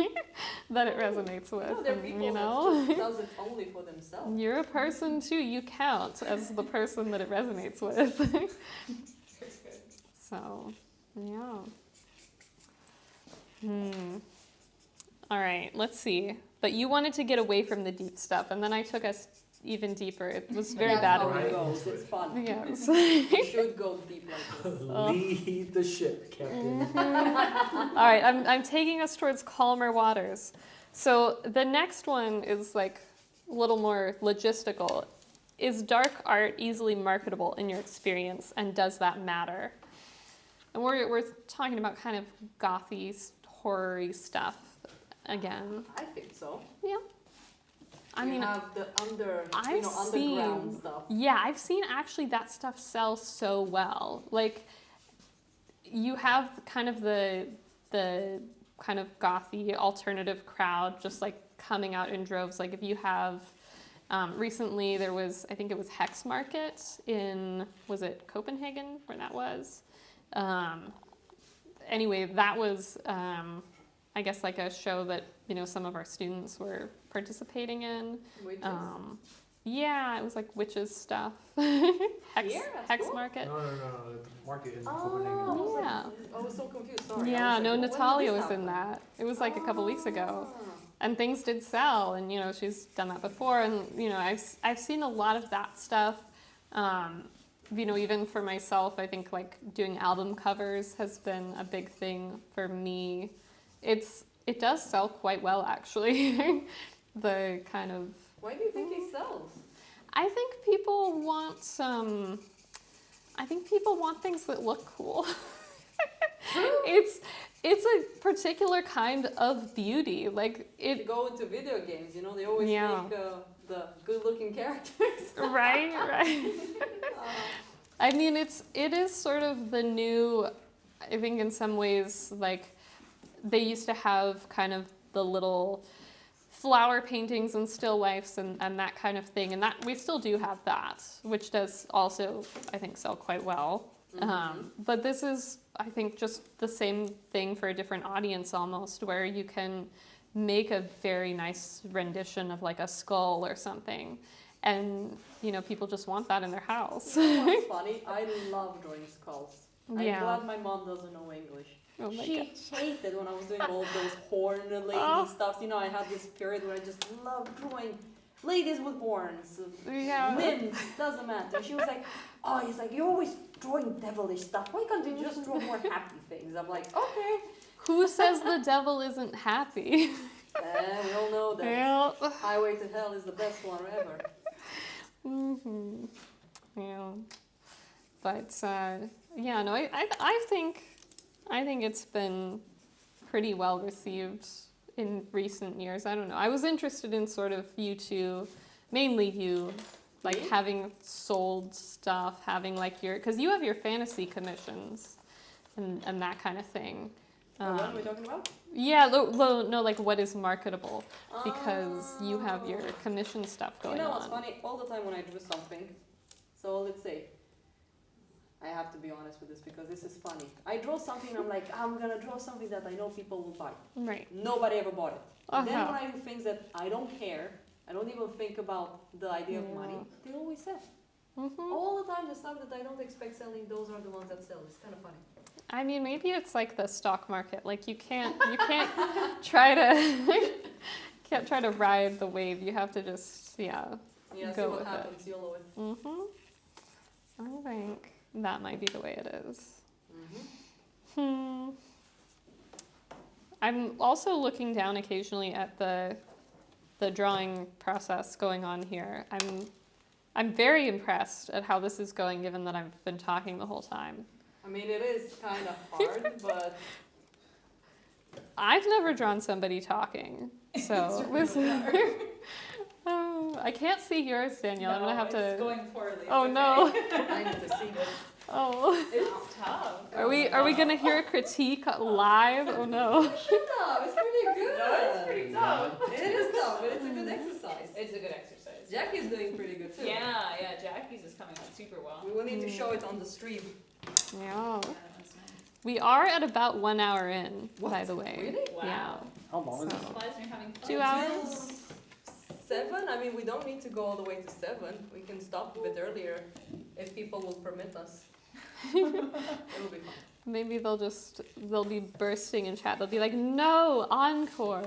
that it resonates with. No, there are and, people you that know, just does it only for themselves. you're a person too. You count as the person that it resonates with. So, yeah. All right, let's see. But you wanted to get away from the deep stuff, and then I took us even deeper. It was very That's bad how of it me. goes. It's fun. Yes. You should go deep like this. Lead the ship, Captain. All right, I'm taking us towards calmer waters. So the next one is like a little more logistical. Is dark art easily marketable in your experience, and does that matter? And we're talking about kind of gothy, horror-y stuff again. I think so. Yeah. I mean, you have the I've underground seen- stuff. yeah, I've seen actually that stuff sell so well. Like, you have kind of the kind of gothy alternative crowd just like coming out in droves. Like if you have, recently there was, I think it was Hex Market in, was it Copenhagen where that was? Anyway, that was, I guess like a show that, you know, some of our students were participating in. Witches. Yeah, it was like witches stuff. Here? That's Hex cool. Market. No, the market in Oh, Copenhagen. Yeah. I was so confused. Sorry. Yeah, I was no, like, when did Natalia this was in happen? that. It was like a couple weeks ago. Ah. And things did sell, and you know, she's done that before, and you know, I've seen a lot of that stuff. You know, even for myself, I think like doing album covers has been a big thing for me. It's it does sell quite well, actually. The kind of, Why do you think it sells? I think people want things that look cool. It's a particular kind of beauty. Like If you it, go into video games, you know, they always Yeah. make the good-looking characters. right. I mean, it is sort of the new, I think in some ways, like, they used to have kind of the little flower paintings and still lifes and that kind of thing. And that we still do have that, which does also, I think, sell quite well. But this is, I think, just the same thing for a different audience almost, where you can make a very nice rendition of like a skull or something. And, you know, people just want that in their house. You know what's funny? I love drawing skulls. I'm Yeah. glad my mom doesn't know English. Oh my She gosh. hated when I was doing all those horn lady Oh. stuff. You know, I had this period where I just loved drawing ladies with horns, Yeah. limbs, doesn't matter. She was like, oh, he's like, you're always drawing devilish stuff. Why can't you just draw more happy things? I'm like, okay. Who says the devil isn't happy? We all know that. Yeah. Highway to Hell is the best one ever. Mm-hmm. Yeah. But yeah, no, I think it's been pretty well received in recent years. I don't know. I was interested in sort of you two, mainly you, like Me? having sold stuff, having like because you have your fantasy commissions and that kind of thing. What are we talking about? Yeah, no, like what is marketable, because you have your commission stuff going You know on. what's funny? All the time when I do something, so let's say, I have to be honest with this because this is funny. I draw something and I'm like, I'm gonna draw something that I know people will buy. Right. Nobody ever bought it. And then Uh-huh. when I do things that I don't care, I don't even think about the idea of money, they always sell. Mm-hmm. All the time the stuff that I don't expect selling, those are the ones that sell. It's kind of funny. I mean, maybe it's like the stock market. Like you can't try to ride the wave. You have to just Yeah, see Go what with it. happens, you'll always. I think that might be the way it is. Mm-hmm. I'm also looking down occasionally at the drawing process going on here. I'm very impressed at how this is going, given that I've been talking the whole time. I mean, it is kind of hard, but I've never drawn somebody talking, so I can't see yours, Danielle. I'm gonna have It's to. going poorly. Oh It's no! okay. I need to see this. Oh, It's tough. are we gonna hear a critique live? Oh no! No, it's pretty good. No, it's pretty tough. It is tough, but it's a good exercise. It's a good exercise. Jackie's doing pretty good too. Yeah, Jackie's is coming out super well. We will need to show it on the stream. Yeah. Yeah, that's nice. We are at about 1 hour in, by What? the way. Really? Wow. Yeah. How long is So- it? Supplies and you're having fun. 2 hours. 7? I mean, we don't need to go all the way to 7. We can stop a bit earlier if people will permit us. It'll be fun. Maybe they'll be bursting in chat. They'll be like, no, encore.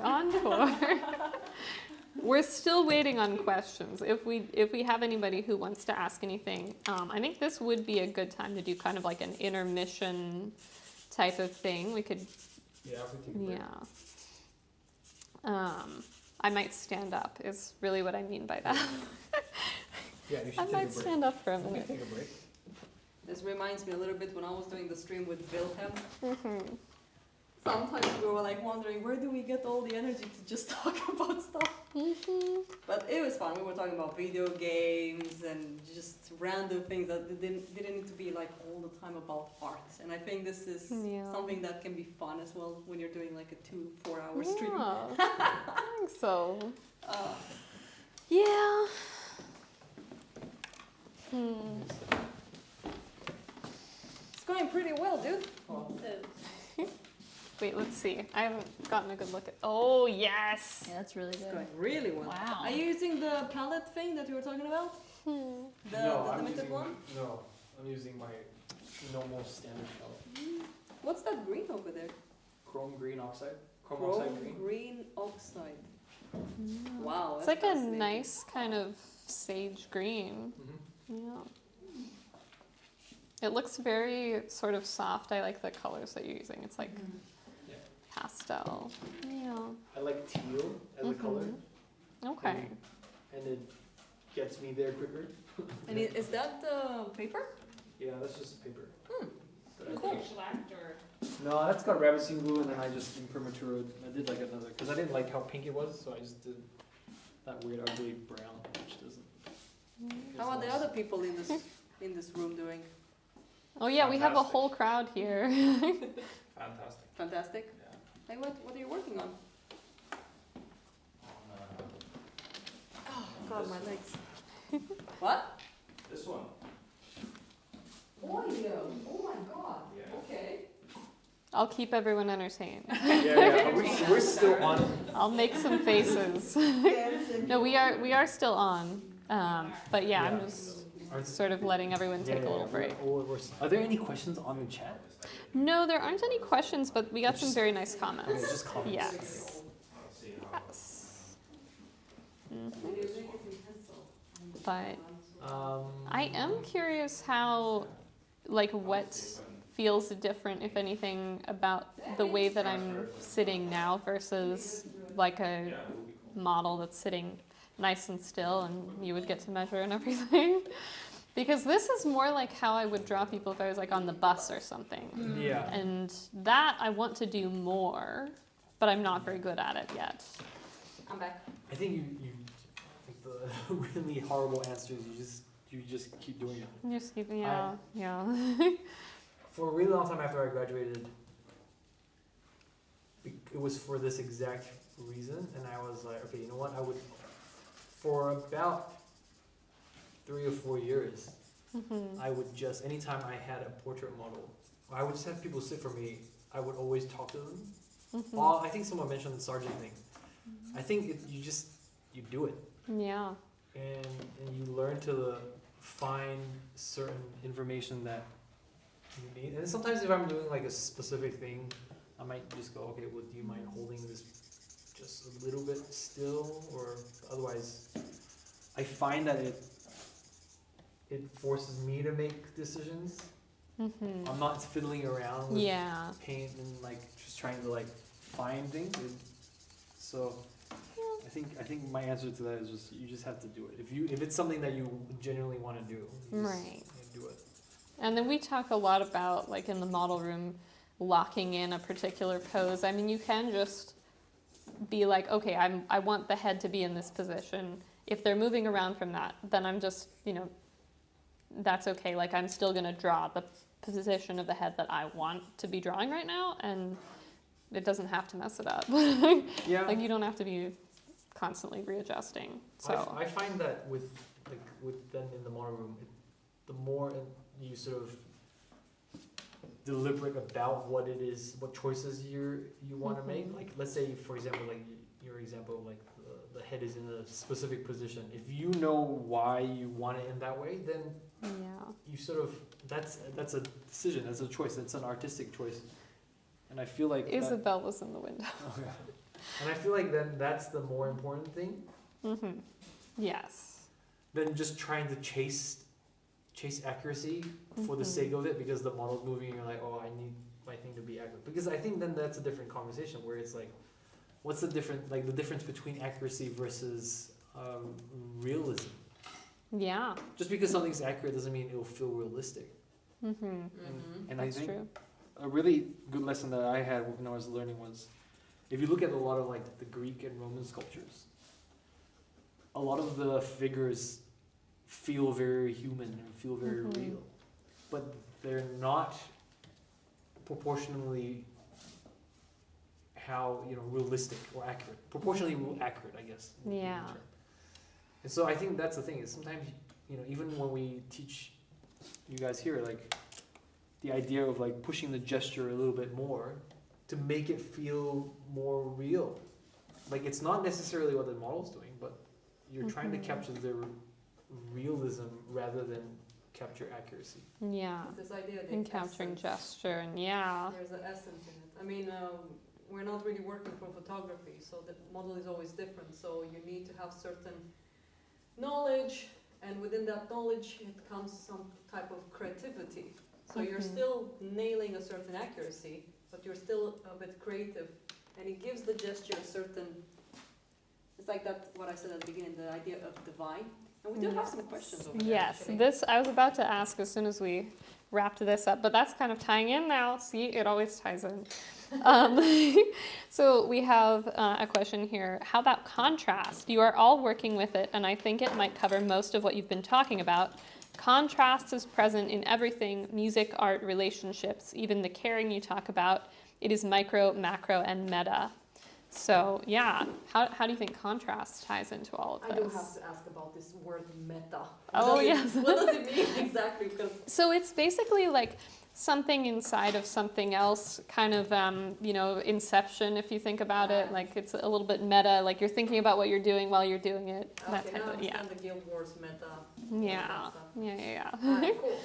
We're still waiting on questions. If we have anybody who wants to ask anything, I think this would be a good time to do kind of like an intermission type of thing. We could, Yeah, we take a break. yeah. I might stand up is really what I mean by that. Yeah, you should I take might a break. stand up for a We can minute. take a break. This reminds me a little bit when I was doing the stream with Wilhelm. Mhm. Sometimes we were like wondering, where do we get all the energy to just talk about stuff? Mhm. But it was fun. We were talking about video games and just random things that didn't need to be like all the time about art. And I think this is Yeah. something that can be fun as well when you're doing like a 2-4 hour stream. Yeah, I think so. Uh, Yeah. Hmm. it's going pretty well, dude. Wait, let's see. I haven't gotten a good look at. Oh yes. Yeah, that's really It's good. going really well. Wow. Are you using the palette thing that you were talking about? Hmm. The limited one? No, I'm using my normal standard palette. What's that green over there? Chrome green oxide. Chrome oxide green. green oxide. Wow. It's that's like a fascinating. nice kind of sage green. Mm-hmm. Yeah. It looks very sort of soft. I like the colors that you're using. It's like pastel. Yeah. I like teal as a color, Okay. and it gets me there quicker. And is that paper? Yeah, that's just paper. That I Is did. it shellacked or? No, that's got rabbit seed glue, and then I just imprimatur. I did like another because I didn't like how pink it was, so I just did that weird ugly brown, which doesn't. How are the other people in this room doing? Oh yeah, we have a Fantastic. whole crowd here. Fantastic. Fantastic. Yeah. Hey, what are you working on? Oh God, This my one. legs. What? This one. Oh my God. Yeah. Okay. I'll keep everyone entertained. Yeah, we're still on. I'll make some faces. No, we are still on. But yeah, I'm Yeah. just sort of letting everyone take a little break. Are there any questions on the chat? No, there aren't any questions, but we got some very nice Okay, comments. just comments. Yes. Let's see how. Yes. But Um, I am curious how, like, what feels different, if anything, about the way that I'm sitting now versus like a model that's sitting nice and still and you would get to measure and everything. Because this is more like how I would draw people if I was like on the bus or something. yeah. And that I want to do more, but I'm not very good at it yet. I'm back. I think you like the really horrible answers. You just keep doing it. Just keep, yeah. For a really long time after I graduated, it was for this exact reason, and I was like, okay, you know what? I would, for about 3 or 4 years, I would just, anytime I had a portrait model, I would just have people sit for me. I would always talk to them. Well, I think someone mentioned the sergeant thing. I think you do it, Yeah. and you learn to find certain information that you need. And sometimes if I'm doing like a specific thing, I might just go, okay, well, do you mind holding this just a little bit still, or otherwise, I find that it forces me to make decisions. I'm not fiddling around with Yeah. paint and like just trying to like find things. So I think my answer to that is just you just have to do it. If it's something that you genuinely want to do, you just Right. do it. And then we talk a lot about, like in the model room, locking in a particular pose. I mean, you can just be like, okay, I want the head to be in this position. If they're moving around from that, then I'm just, that's okay. Like, I'm still going to draw the position of the head that I want to be drawing right now, and it doesn't have to mess it up. Yeah. Like, you don't have to be constantly readjusting. So, I find that with then in the model room, the more you sort of deliberate about what it is, what choices you want to make. Like, let's say, for example, like your example, like the head is in a specific position. If you know why you want it in that way, then yeah. you sort of that's a decision, that's a choice, that's an artistic choice. And I feel like Isabel was in the window. and I feel like then that's the more important thing Yes. than just trying to chase accuracy for the sake of it because the model's moving and you're like, oh, I need my thing to be accurate. Because I think then that's a different conversation where it's like, what's the difference between accuracy versus realism? Yeah. Just because something's accurate doesn't mean it'll feel realistic. And I That's think true. A really good lesson that I had when I was learning was, if you look at a lot of like the Greek and Roman sculptures, a lot of the figures feel very human and feel very real, but they're not proportionally realistic or accurate. Proportionally accurate, I guess. would be the Yeah. term. And so I think that's the thing is sometimes even when we teach you guys here, like the idea of like pushing the gesture a little bit more to make it feel more real. Like it's not necessarily what the model's doing, but you're trying to capture the realism rather than capture accuracy. Yeah. This idea of the And capturing essence. gesture and yeah. There's an essence in it. I mean, we're not really working for photography, so the model is always different. So you need to have certain knowledge, and within that knowledge, it comes some type of creativity. So you're still nailing a certain accuracy, but you're still a bit creative, and it gives the gesture a certain. It's like that what I said at the beginning, the idea of divine. And we do have some questions over there. Yes, actually. this I was about to ask as soon as we wrapped this up, but that's kind of tying in now. See, it always ties in. Um, so we have a question here. How about contrast? You are all working with it, and I think it might cover most of what you've been talking about. Contrast is present in everything: music, art, relationships, even the caring you talk about. It is micro, macro, and meta. So yeah, how do you think contrast ties into all of I this? do have to ask about this word meta. Oh, yes. What does it mean exactly? Because So it's basically like something inside of something else, kind of, Inception, if you think about it. Like it's a little bit meta, like you're thinking about what you're doing while you're doing it. That okay, type now I of, yeah. understand the Guild Wars meta. Yeah, yeah. Alright, cool.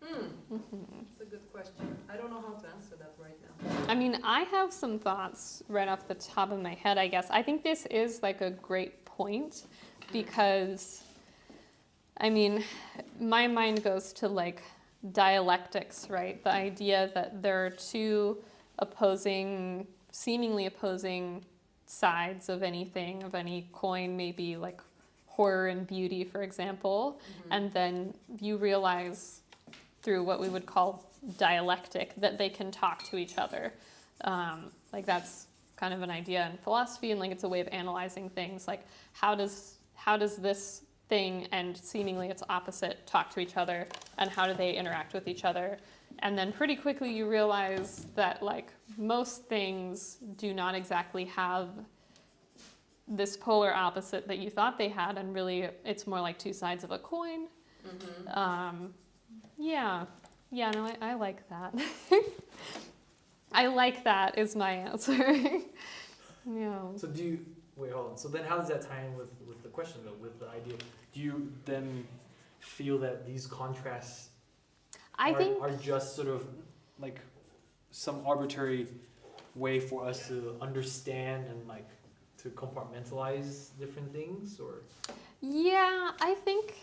It's a good question. I don't know how to answer that right now. I mean, I have some thoughts right off the top of my head, I guess. I think this is like a great point because, I mean, my mind goes to like dialectics, right? The idea that there are two seemingly opposing sides of anything, of any coin, maybe like horror and beauty, for example, and then you realize through what we would call dialectic that they can talk to each other. Like that's kind of an idea in philosophy, and like it's a way of analyzing things. Like how does this thing and seemingly its opposite talk to each other, and how do they interact with each other? And then pretty quickly you realize that like most things do not exactly have this polar opposite that you thought they had, and really it's more like two sides of a coin. Yeah, no, I like that. I like that is my answer. Yeah. So wait, hold on. So then how does that tie in with the question though, with the idea? Do you then feel that these contrasts are just sort of like some arbitrary way for us to understand and like to compartmentalize different things, or? Yeah, I think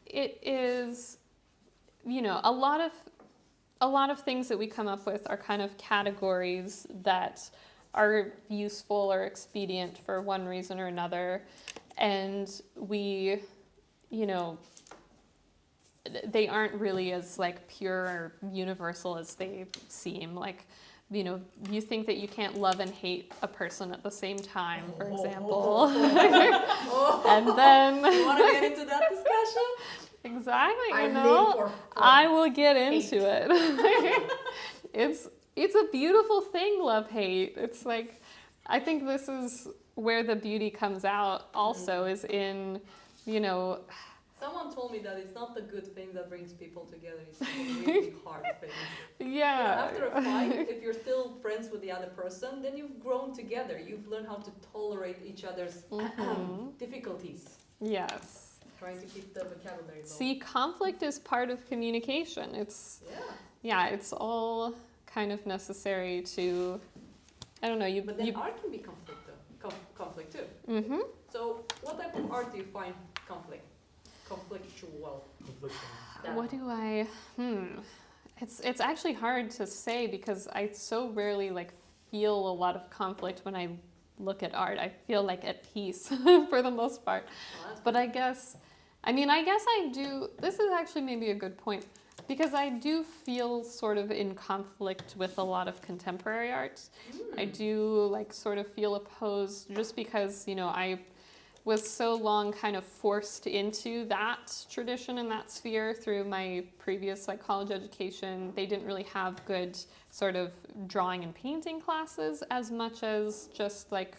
it is, a lot of things that we come up with are kind of categories that are useful or expedient for one reason or another. And we, they aren't really as like pure or universal as they seem. Like, you think that you can't love and hate a person at the same time, for example. And then You want to get into that discussion? exactly, I live for I will get into it. It's a beautiful thing, love hate. It's like, I think this is where the beauty comes out also, is in, Someone told me that it's not the good thing that brings people together, it's the really hard things. yeah. After a fight, if you're still friends with the other person, then you've grown together. You've learned how to tolerate each other's difficulties. Yes. Trying to keep the vocabulary low. See, conflict is part of communication. It's all kind of necessary to, I don't know, But then art can be conflict too. Mm-hmm. So what type of art do you find conflictual? What do I, It's actually hard to say because I so rarely like feel a lot of conflict when I look at art. I feel like at peace for the most part. But I guess I do, this is actually maybe a good point, because I do feel sort of in conflict with a lot of contemporary art. I do like sort of feel opposed just because, I was so long kind of forced into that tradition and that sphere through my previous like college education. They didn't really have good sort of drawing and painting classes as much as just like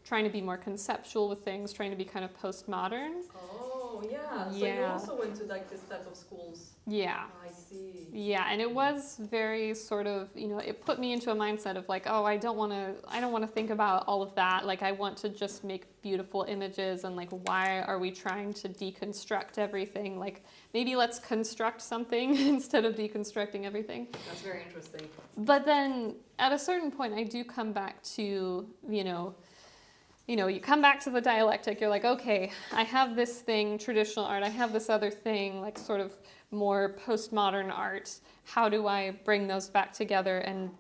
trying to be more conceptual with things, trying to be kind of postmodern. Oh, yeah. So you also went to like this type of schools. Yeah. I see. Yeah, and it was very sort of, it put me into a mindset of like, oh, I don't want to think about all of that. Like, I want to just make beautiful images, and like, why are we trying to deconstruct everything? Like, maybe let's construct something instead of deconstructing everything. That's very interesting. But then at a certain point, I do come back to, you come back to the dialectic. You're like, okay, I have this thing, traditional art. I have this other thing, like sort of more postmodern art. How do I bring those back together and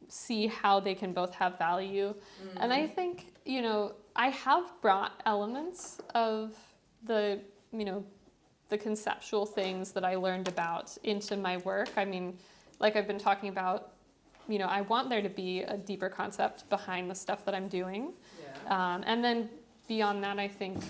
see how they can both have value? And I think, I have brought elements of the, the conceptual things that I learned about into my work. I mean, like I've been talking about, I want there to be a deeper concept behind the stuff that I'm doing. Yeah. And then beyond that, I think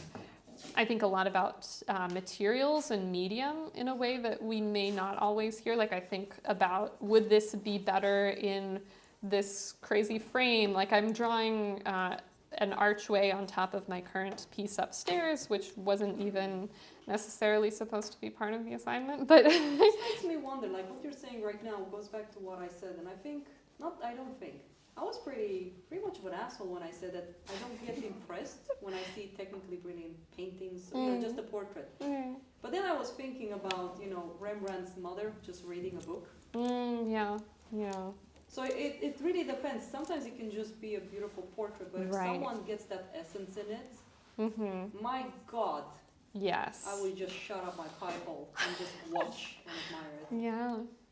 a lot about materials and medium in a way that we may not always hear. Like I think about, would this be better in this crazy frame? Like I'm drawing an archway on top of my current piece upstairs, which wasn't even necessarily supposed to be part of the assignment. But This makes me wonder, like what you're saying right now goes back to what I said, and I was pretty much of an asshole when I said that I don't get impressed when I see technically brilliant paintings, just a portrait. But then I was thinking about, Rembrandt's mother just reading a book. Yeah. So it really depends. Sometimes it can just be a beautiful portrait, but if Right. someone gets that essence in it, Mm-hmm. my God, Yes. I would just shut up my pie hole and just watch and admire it.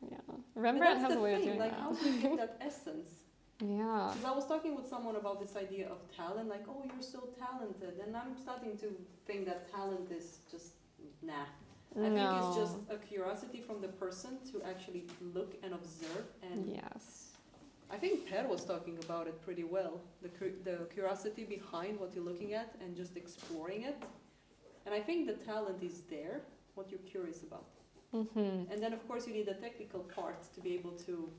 Yeah. But Rembrandt that's has the a way thing, of doing like that. how do you get that essence? Yeah. Because I was talking with someone about this idea of talent, like, oh, you're so talented, and I'm starting to think that talent is just nah. I think it's just a curiosity from the person to actually look and observe, and Yes. I think Per was talking about it pretty well. The curiosity behind what you're looking at and just exploring it. And I think the talent is there, what you're curious about. Mm-hmm. And then of course you need the technical part to be able to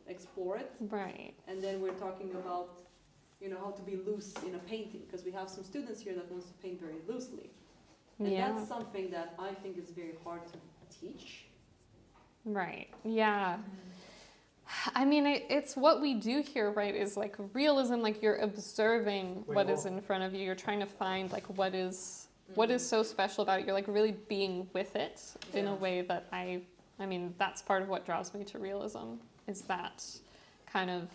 explore it. Right. And then we're talking about, how to be loose in a painting, because we have some students here that wants to paint very loosely. And Yeah. that's something that I think is very hard to teach. Right. Yeah. I mean, it's what we do here, right? Is like realism. Like you're observing Wait, what is well- in front of you. You're trying to find like what is so special about it. You're like really being with it in a Yeah. way that I mean, that's part of what draws me to realism. Is that kind of,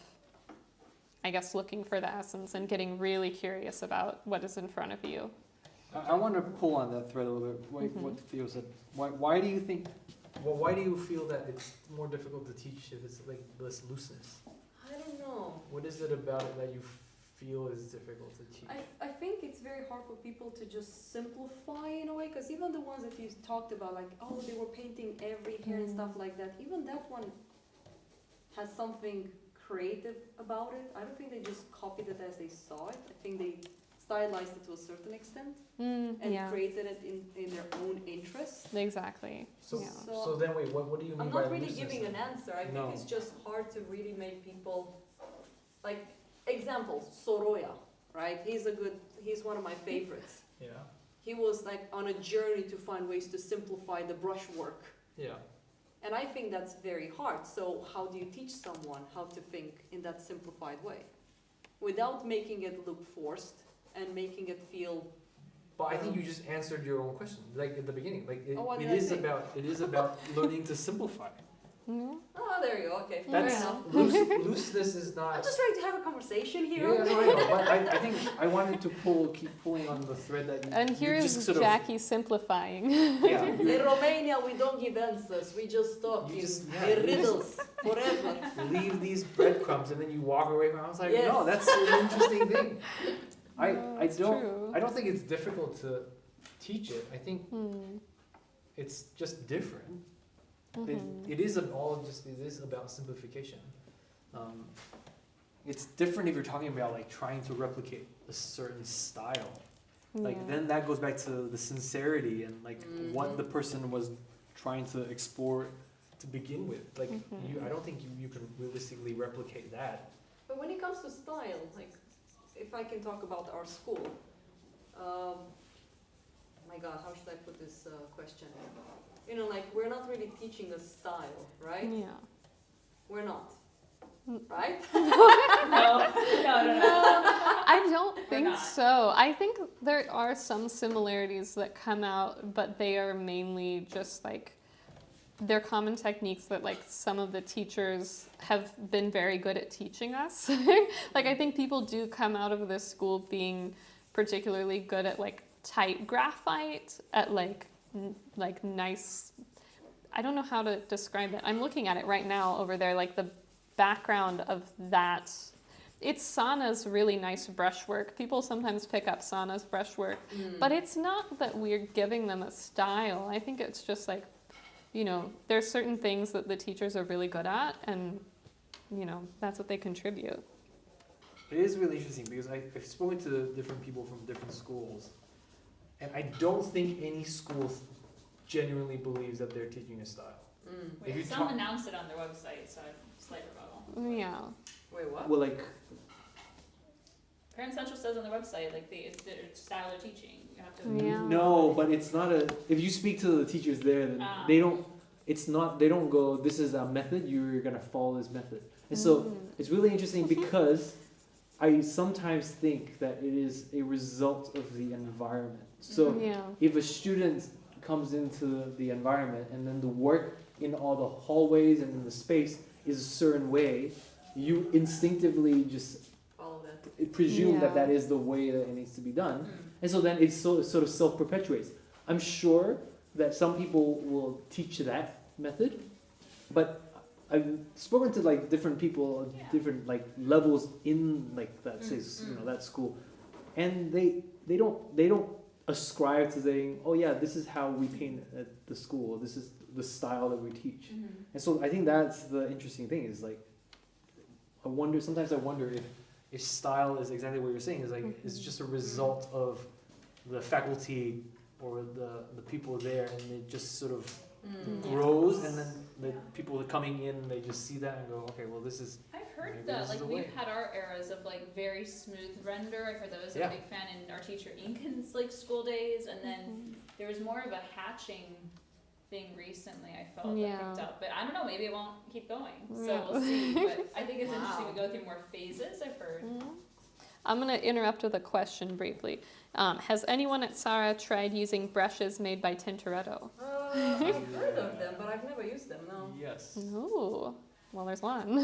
I guess, looking for the essence and getting really curious about what is in front of you. I want to pull on that thread a little bit. What Theo said. Why do you think? Well, why do you feel that it's more difficult to teach if it's like this looseness? I don't know. What is it about it that you feel is difficult to teach? I think it's very hard for people to just simplify in a way, because even the ones that you talked about, like, oh, they were painting every hair and stuff like that, even that one has something creative about it. I don't think they just copied it as they saw it. I think they stylized it to a certain extent and Yeah. created it in their own interest. Exactly. So, Yeah. so then wait, what do you mean I'm by not really looseness giving then? an answer. I No. think it's just hard to really make people, like, examples, Soroya, right? He's one of my favorites. Yeah, He was like on a journey to find ways to simplify the brushwork. yeah. And I think that's very hard. So how do you teach someone how to think in that simplified way? Without making it look forced and making it feel, But I think you just answered your own question, like at the beginning. Like it, Oh, what it did I is say? about learning to simplify. Yeah. oh, there you go, okay, fair That's enough. looseness is I'm not. just trying to have a conversation Yeah, here. no, I know, but I think I wanted to keep pulling on the thread that you. And you here just is sort Jackie simplifying. Yeah. In Romania, we don't give answers. We just talk You in just- yeah, in you riddles forever. leave these breadcrumbs and then you walk away from it. I was like, Yes. no, that's an interesting thing. No, it's true. I don't think it's difficult to teach it. I think Hmm. it's just different. Mhm. It is about simplification. It's different if you're talking about like trying to replicate a certain style. Like Yeah. then that goes back to the sincerity and like what the person was trying to explore to begin with. Like Mhm. I don't think you can realistically replicate that. But when it comes to style, like, if I can talk about our school, my God, how should I put this question? Like, we're not really teaching a style, right? Yeah. We're not, Mm. right? No. I don't think not. so. I think there are some similarities that come out, but they are mainly just like they're common techniques that like some of the teachers have been very good at teaching us. Like I think people do come out of this school being particularly good at like tight graphite, at like nice. I don't know how to describe it. I'm looking at it right now over there, like the background of that. It's Sana's really nice brushwork. People sometimes pick up Sana's brushwork, but it's not that we're giving them a style. I think it's just like, you know, there's certain things that the teachers are really good at, and, you know, that's what they contribute. It is really interesting because I've spoken to different people from different schools, and I don't think any school genuinely believes that they're teaching a style. If you Wait, some talk- announced it on their website, so slight rebuttal. Yeah. Wait, what? Well, like, Parent Central says on their website, like, it's their style of teaching. You have to. Yeah. no, but it's not a. If you speak to the teachers there, then they don't. It's not. They don't go. This is a method. You're gonna follow this method. And so it's really interesting because I sometimes think that it is a result of the environment. So Yeah. if a student comes into the environment and then the work in all the hallways and in the space is a certain way, you instinctively just All of that. presume that Yeah. that is the way that it needs to be done. And so then it sort of self-perpetuates. I'm sure that some people will teach that method, but I've spoken to like different people, Yeah. different like levels in like that that school, and they don't ascribe to saying, oh yeah, this is how we paint at the school, this is the style that we teach. And so I think that's the interesting thing is like, sometimes I wonder if style is exactly what you're saying, is like it's just a result of the faculty or the people there, and it just sort of grows, and then the people coming in, they just see that and go, okay, well this is, I've heard Maybe that, this is like, the we've way. had our eras of, like, very smooth render. I heard that was Yeah. a big fan in our teacher Incan's, like, school days, and then there was more of a hatching thing recently, I felt, Yeah. that picked up. But I don't know, maybe it won't keep going, so Yeah. we'll see. But I think it's Wow. interesting to go through more phases, I've heard. I'm going to interrupt with a question briefly. Has anyone at SARA tried using brushes made by Tintoretto? I've heard of them, but I've never used them, no. yes. Ooh, well, there's one.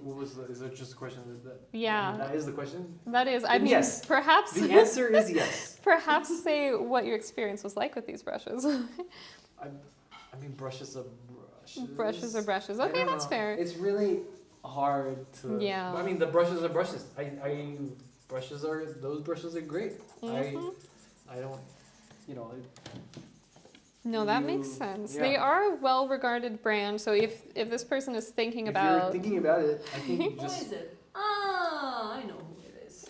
What was is that just a question that Yeah. that is the question? That is, I Then mean, yes. perhaps The answer is yes. perhaps say what your experience was like with these brushes. I mean, brushes are brushes. Brushes are brushes. I Okay, don't that's know. fair. It's really hard to. Yeah. I mean, the brushes are brushes. Those brushes are great. Mhm. I don't, you know. No, that makes You- sense. yeah. They are a well-regarded brand, so if this person is thinking If about you're thinking about it, I think you Who just. is it? Ah, I know who it is.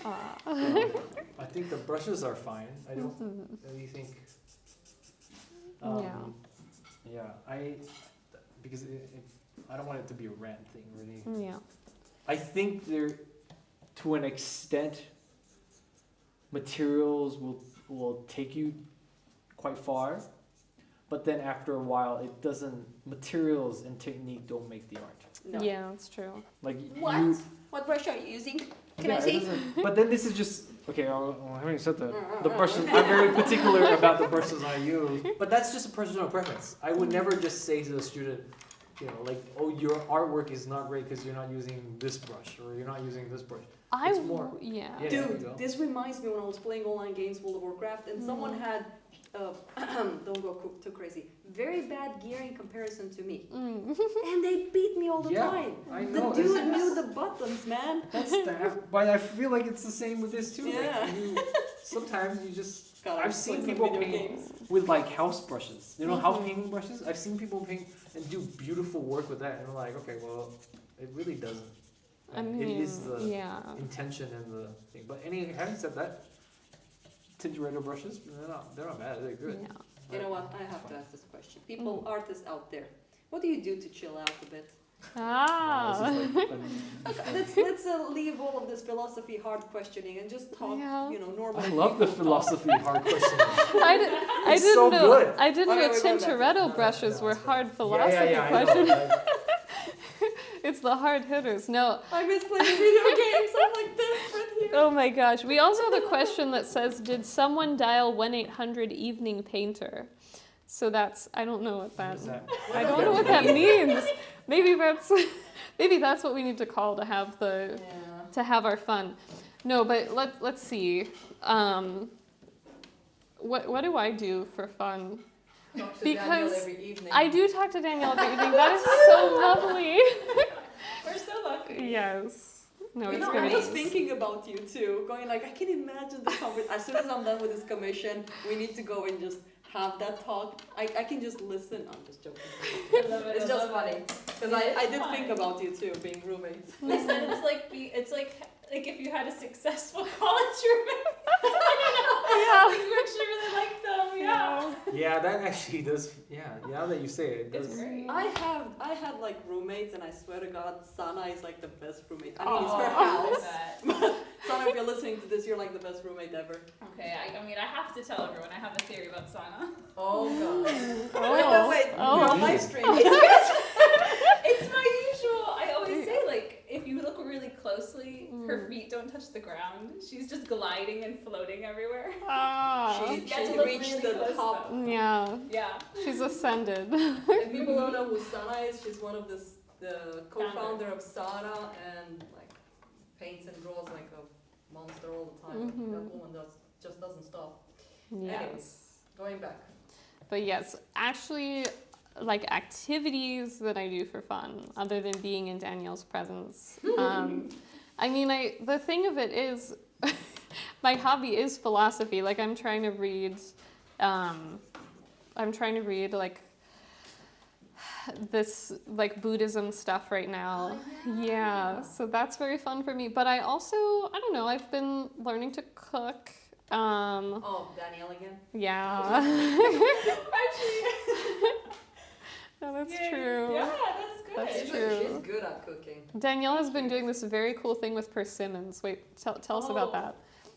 I think the brushes are fine. I don't really think. Yeah. Because I don't want it to be a rant thing, really. Yeah. I think there, to an extent, materials will take you quite far, but then after a while, it doesn't. Materials and technique don't make the art. No. Yeah, that's true. Like What? you. What brush are you using? Can Yeah, I it see? doesn't- But then this is just okay. Having said that, the brushes. I'm very particular about the brushes I use, but that's just a personal preference. I would never just say to the student, you know, like, oh, your artwork is not great because you're not using this brush or you're not using this brush. It's more- Yeah. Yeah. there we Dude, go. this reminds me when I was playing online games, World of Warcraft, and someone had, don't go too crazy, very bad gear in comparison to me. And they beat me all the Yeah, time. I The know. dude knew the buttons, man. That's but I feel like it's the same with this too. Yeah. Like sometimes you just. God, I've I seen play people video paint games. with like house brushes. You know, house painting brushes. I've seen people paint and do beautiful work with that, and I'm like, okay, well, it really doesn't. I mean, it is the yeah. intention and the thing. But having said that, Tintoretto brushes, they're not bad. They're good. Yeah. You know what? I have to ask this question. People, artists out there, what do you do to chill out a bit? Ah. This is like Let's leave all of this philosophy hard questioning and just talk, Yeah. you know, normal. I love the people talk. philosophy hard questions. I It's didn't so know. good. I didn't Okay, know we go back. Tintoretto No, brushes no, were it's hard good. philosophy Yeah, I questions. know. It's the hard hitters. No. I miss playing video games. I'm like desperate here. Oh my gosh. We also have a question that says, did someone dial 1-800-EVENING PAINTER? So that's, I don't know what that, What is that? I don't know what that means. Maybe that's what we need to call to have to have our fun. No, but let's see. What do I do for fun? Talk to Because Daniel every evening. I do talk to Danielle every evening. That is so lovely. We're so lucky. Yes. No, You it's know, great. I was thinking about you too, going like, I can imagine the conversation. As soon as I'm done with this commission, we need to go and just have that talk. I can just listen. I'm just joking. I love it. It's I just love funny. it. Because It I is did fun. think about you too, being roommates. They said it's like if you had a successful college roommate. Yeah. Like, you actually really like them, yeah. Yeah, that actually does. Yeah, now that you say it, it It's does. great. I had like roommates, and I swear to God, Sana is like the best roommate. I mean, it's her Oh, I house. bet. Sana, if you're listening to this, you're like the best roommate ever. Okay, I mean, I have to tell everyone I have a theory about Sana. Oh God. Oh. Wait, Oh. you're on live stream. It's my usual. I always say, like, if you look really closely, her feet don't touch the ground. She's just gliding and floating everywhere. Ah. She Get to she look reached really the close, top. Yeah. Yeah. She's ascended. If people don't know who Sana is, she's one of the co-founder of SARA, and like paints and draws like a monster all the time. Mhm. That woman just doesn't stop. Yes. Going back. But yes, actually, like activities that I do for fun, other than being in Danielle's presence. I mean, the thing of it is, my hobby is philosophy. Like I'm trying to read like this like Buddhism stuff right now. Yeah, so that's very fun for me. But I also, I don't know, I've been learning to cook. Oh, Danielle again. Yeah. Actually, No, that's yeah, true. Yeah, that's good. That's She's true. She's good at cooking. Danielle has been doing this very cool thing with persimmons. Wait, tell us about Oh. that.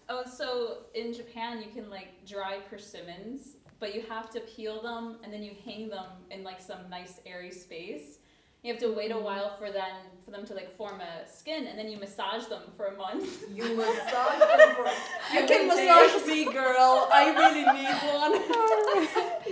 Oh, so in Japan you can like dry persimmons, but you have to peel them and then you hang them in like some nice airy space. You have to wait a while for them to like form a skin, and then you massage them for a month. You massage them for. You can massage me, girl. I really need one.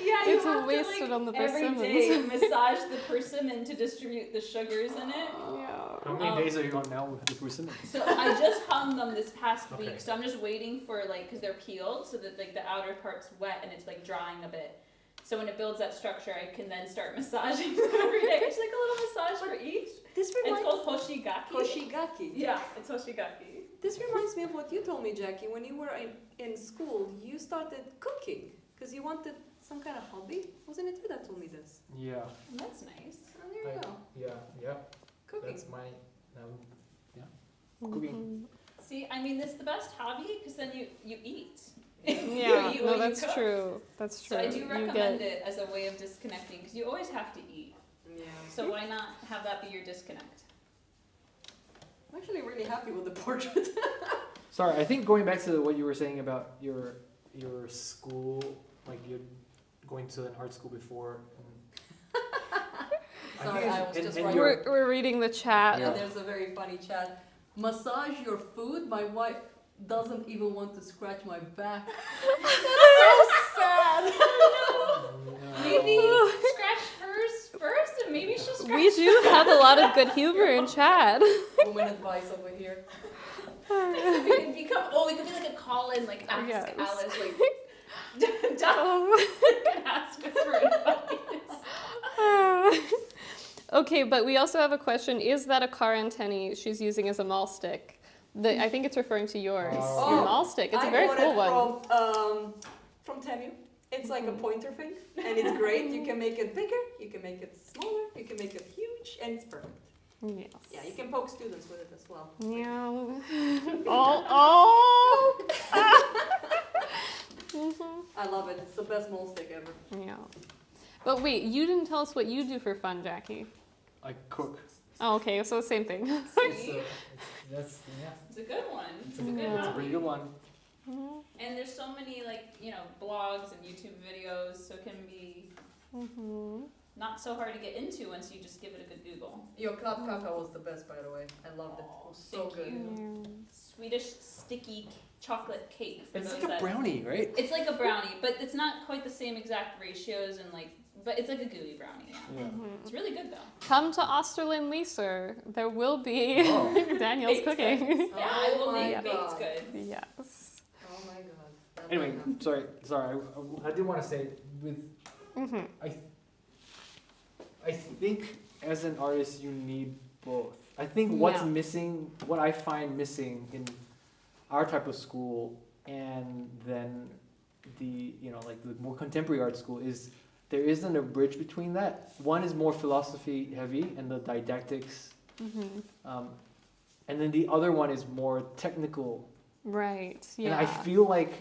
Yeah, you It's have wasted to, like, on the every persimmons. day massage the persimmon to distribute the sugars in it. Yeah. How many days are you on now with the persimmon? So I just hung them this past Okay. week, so I'm just waiting for like, cause they're peeled, so that like the outer part's wet and it's like drying a bit. So when it builds that structure, I can then start massaging them every day. It's like a little massage for each. This It's reminds called hoshigaki. Hoshigaki. Yeah, it's hoshigaki. This reminds me of what you told me, Jackie. When you were in school, you started cooking because you wanted some kind of hobby. Wasn't it you that told me this? Yeah. That's nice. Oh, there you go. Yeah. Cooking. That's my cooking. See, I mean, this is the best hobby because then you eat. Yeah, eat no, what you that's cook. true. That's true. So I do You recommend it as a way of disconnecting because you always have to eat. Yeah. So why not have that be your disconnect? I'm actually really happy with the portrait. Sorry, I think going back to what you were saying about your school, like you're going to an art school before. Sorry, I was just and writing. your- We're reading the chat. Yeah, there's a very funny chat. Massage your food. My wife doesn't even want to scratch my back. That's so sad. Maybe scratch hers first, and maybe she'll scratch. We do have a lot of good humor in chat. Woman advice over here. We could become. Oh, we could be like a call-in, like ask Yes. Alice, like Duff Oh. can ask us for advice. Okay, but we also have a question. Is that a car antennae she's using as a maul stick? I think it's referring to yours. Oh. Your maul stick. It's a very bought cool it one. from Temu. It's like a pointer thing, and it's great. You can make it bigger, you can make it smaller, you can make it huge, and it's perfect. Yes. Yeah, you can poke students with it as well. Yeah. Oh. Mhm. I love it. It's the best mole stick ever. Yeah. But wait, you didn't tell us what you do for fun, Jackie. I cook. Oh, okay, so same thing. See? That's It's a good one. It's a good Yeah. It's a pretty good one. Mhm. And there's so many blogs and YouTube videos, so it can be Mhm. not so hard to get into once you just give it a good Google. Your kladdkaka was the best, by the way. I loved it. It was so Thank good. you. Yeah. Swedish sticky chocolate cake. for It's those like a that- brownie, right? It's like a brownie, but it's not quite the same exact ratios but it's like a gooey brownie. Yeah. Yeah. Mhm. It's really good though. Come to Osterlin Leaser. There will be Oh. Daniel's Baked cooking. goods. Yeah, I will Oh my make baked God. goods. Yes. Oh my god. That Anyway, might happen. sorry. I did want to say with Mm-hmm. I think as an artist you need both. I think what's Yeah. missing, what I find missing in our type of school and then the, you know, like the more contemporary art school is there isn't a bridge between that. One is more philosophy heavy and the didactics, Mm-hmm. and then the other one is more technical. Right. And Yeah. I feel like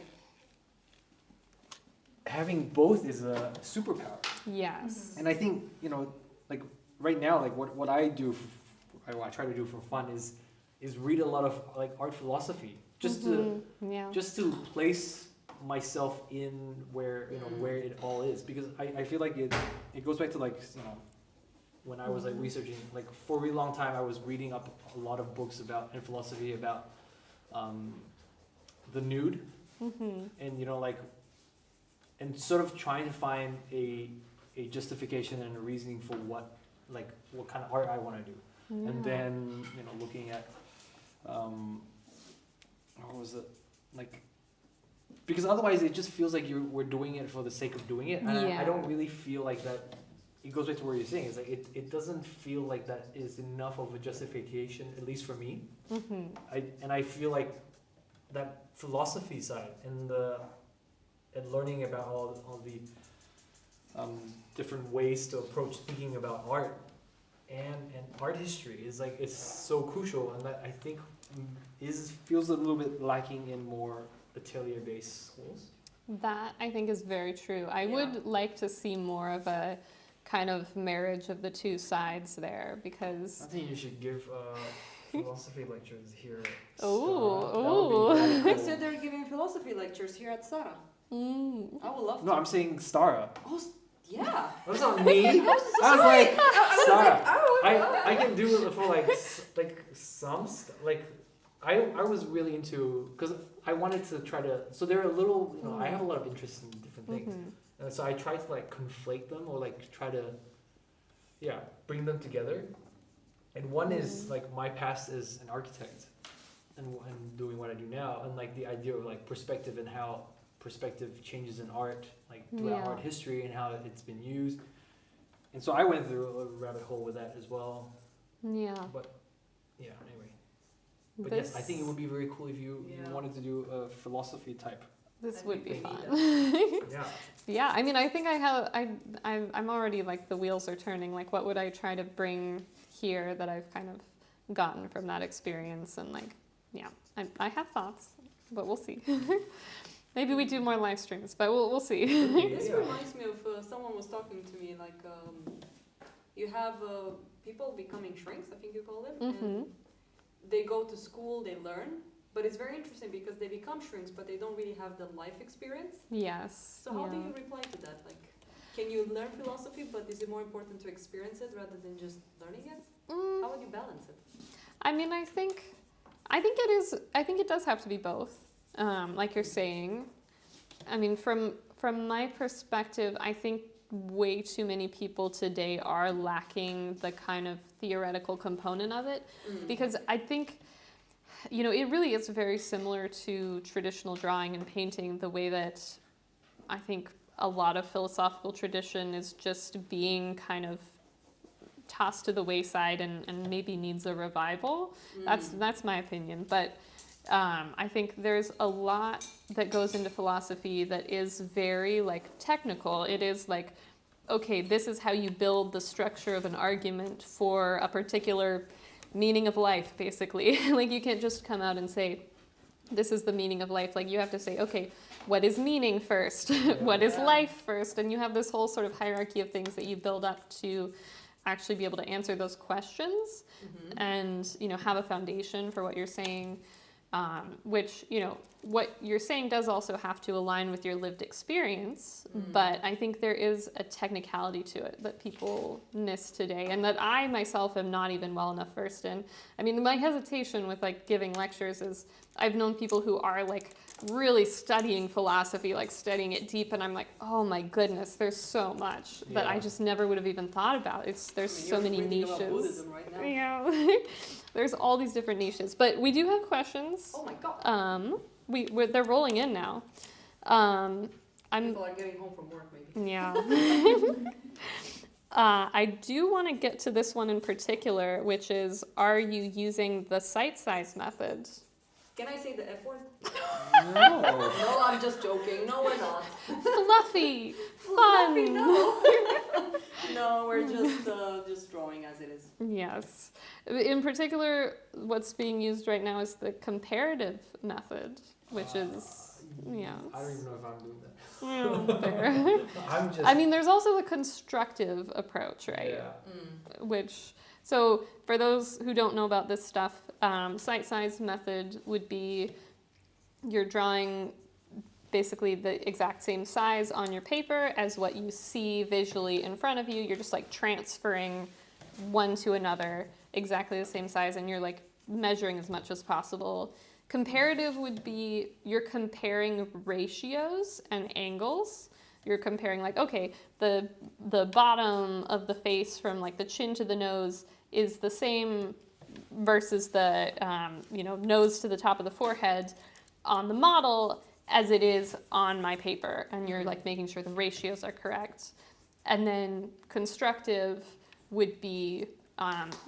having both is a superpower. Yes. And I think, you know, like right now, like what I do, what I try to do for fun is read a lot of like art philosophy, just to Yeah. just to place myself in where, you know, where it all is, because I feel like it goes back to like, you know, when I was like researching, like for a really long time I was reading up a lot of books about and philosophy about the nude, and you know, like, and sort of trying to find a justification and a reasoning for what kind of art I want to do. And then, you know, looking at what was it, like, because otherwise it just feels like we're doing it for the sake of doing it, and I don't really feel like that. It goes back to what you're saying. It's like it doesn't feel like that is enough of a justification, at least for me. I feel like that philosophy side and learning about all the different ways to approach thinking about art and art history is like, it's so crucial, and that I think feels a little bit lacking in more atelier based schools. That I think is very true. I would like to see more of a kind of marriage of the two sides there, because I think you should give philosophy lectures here. Oh, Consider giving philosophy lectures here at SARA. I would love to. No, I'm saying Stara. Oh, yeah. That's not me. I was like, Stara. I can do it for like some like I was really into, because I wanted to try to, so they're a little, you know, I have a lot of interest in different things, and so I try to like conflate them or like try to bring them together. And one is like my past as an architect and doing what I do now, and like the idea of like perspective and how perspective changes in art, like throughout art history and how it's been used. And so I went through a rabbit hole with that as well. Yeah. But yeah, anyway. But yes, I think it would be very cool if you wanted to do a philosophy type. This would be fun. Yeah. Yeah, I mean, I think I'm already like the wheels are turning. Like, what would I try to bring here that I've kind of gotten from that experience? And like, I have thoughts, but we'll see. Maybe we do more live streams, but we'll see. This reminds me of someone was talking to me, like, you have people becoming shrinks, I think you call it. And they go to school, they learn, but it's very interesting because they become shrinks, but they don't really have the life experience. Yes. So how do you reply to that? Like, can you learn philosophy, but is it more important to experience it rather than just learning it? How would you balance it? I mean, I think it is. I think it does have to be both. Like you're saying. I mean, from my perspective, I think way too many people today are lacking the kind of theoretical component of it, because I think, you know, it really is very similar to traditional drawing and painting, the way that I think a lot of philosophical tradition is just being kind of tossed to the wayside and maybe needs a revival. That's my opinion. But I think there's a lot that goes into philosophy that is very like technical. It is like, okay, this is how you build the structure of an argument for a particular meaning of life, basically. Like, you can't just come out and say, this is the meaning of life. Like, you have to say, okay, what is meaning first? What is life first? And you have this whole sort of hierarchy of things that you build up to actually be able to answer those questions and, you know, have a foundation for what you're saying, which, you know, what you're saying does also have to align with your lived experience, but I think there is a technicality to it that people miss today, and that I myself am not even well enough versed in. I mean, my hesitation with like giving lectures is I've known people who are like really studying philosophy, like studying it deep, and I'm like, oh my goodness, there's so much that I just never would have even thought about. There's so many niches. About Buddhism right now. Yeah. There's all these different niches, but we do have questions. Oh my god. They're rolling in now. I'm People are getting home from work, maybe. yeah. I do want to get to this one in particular, which is, are you using the site size method? Can I say the F word? No. No, I'm just joking. No, we're not. Fluffy, Fluffy, fun. no. No, we're just drawing as it is. Yes. In particular, what's being used right now is the comparative method, which is, yeah. I don't even know if I'm doing that. Fair. I'm just. I mean, there's also the constructive approach, right? Yeah. Which, so for those who don't know about this stuff, site size method would be you're drawing basically the exact same size on your paper as what you see visually in front of you. You're just like transferring one to another exactly the same size, and you're like measuring as much as possible. Comparative would be you're comparing ratios and angles. You're comparing like, okay, the bottom of the face from like the chin to the nose is the same versus the nose to the top of the forehead on the model as it is on my paper, and you're like making sure the ratios are correct. And then constructive would be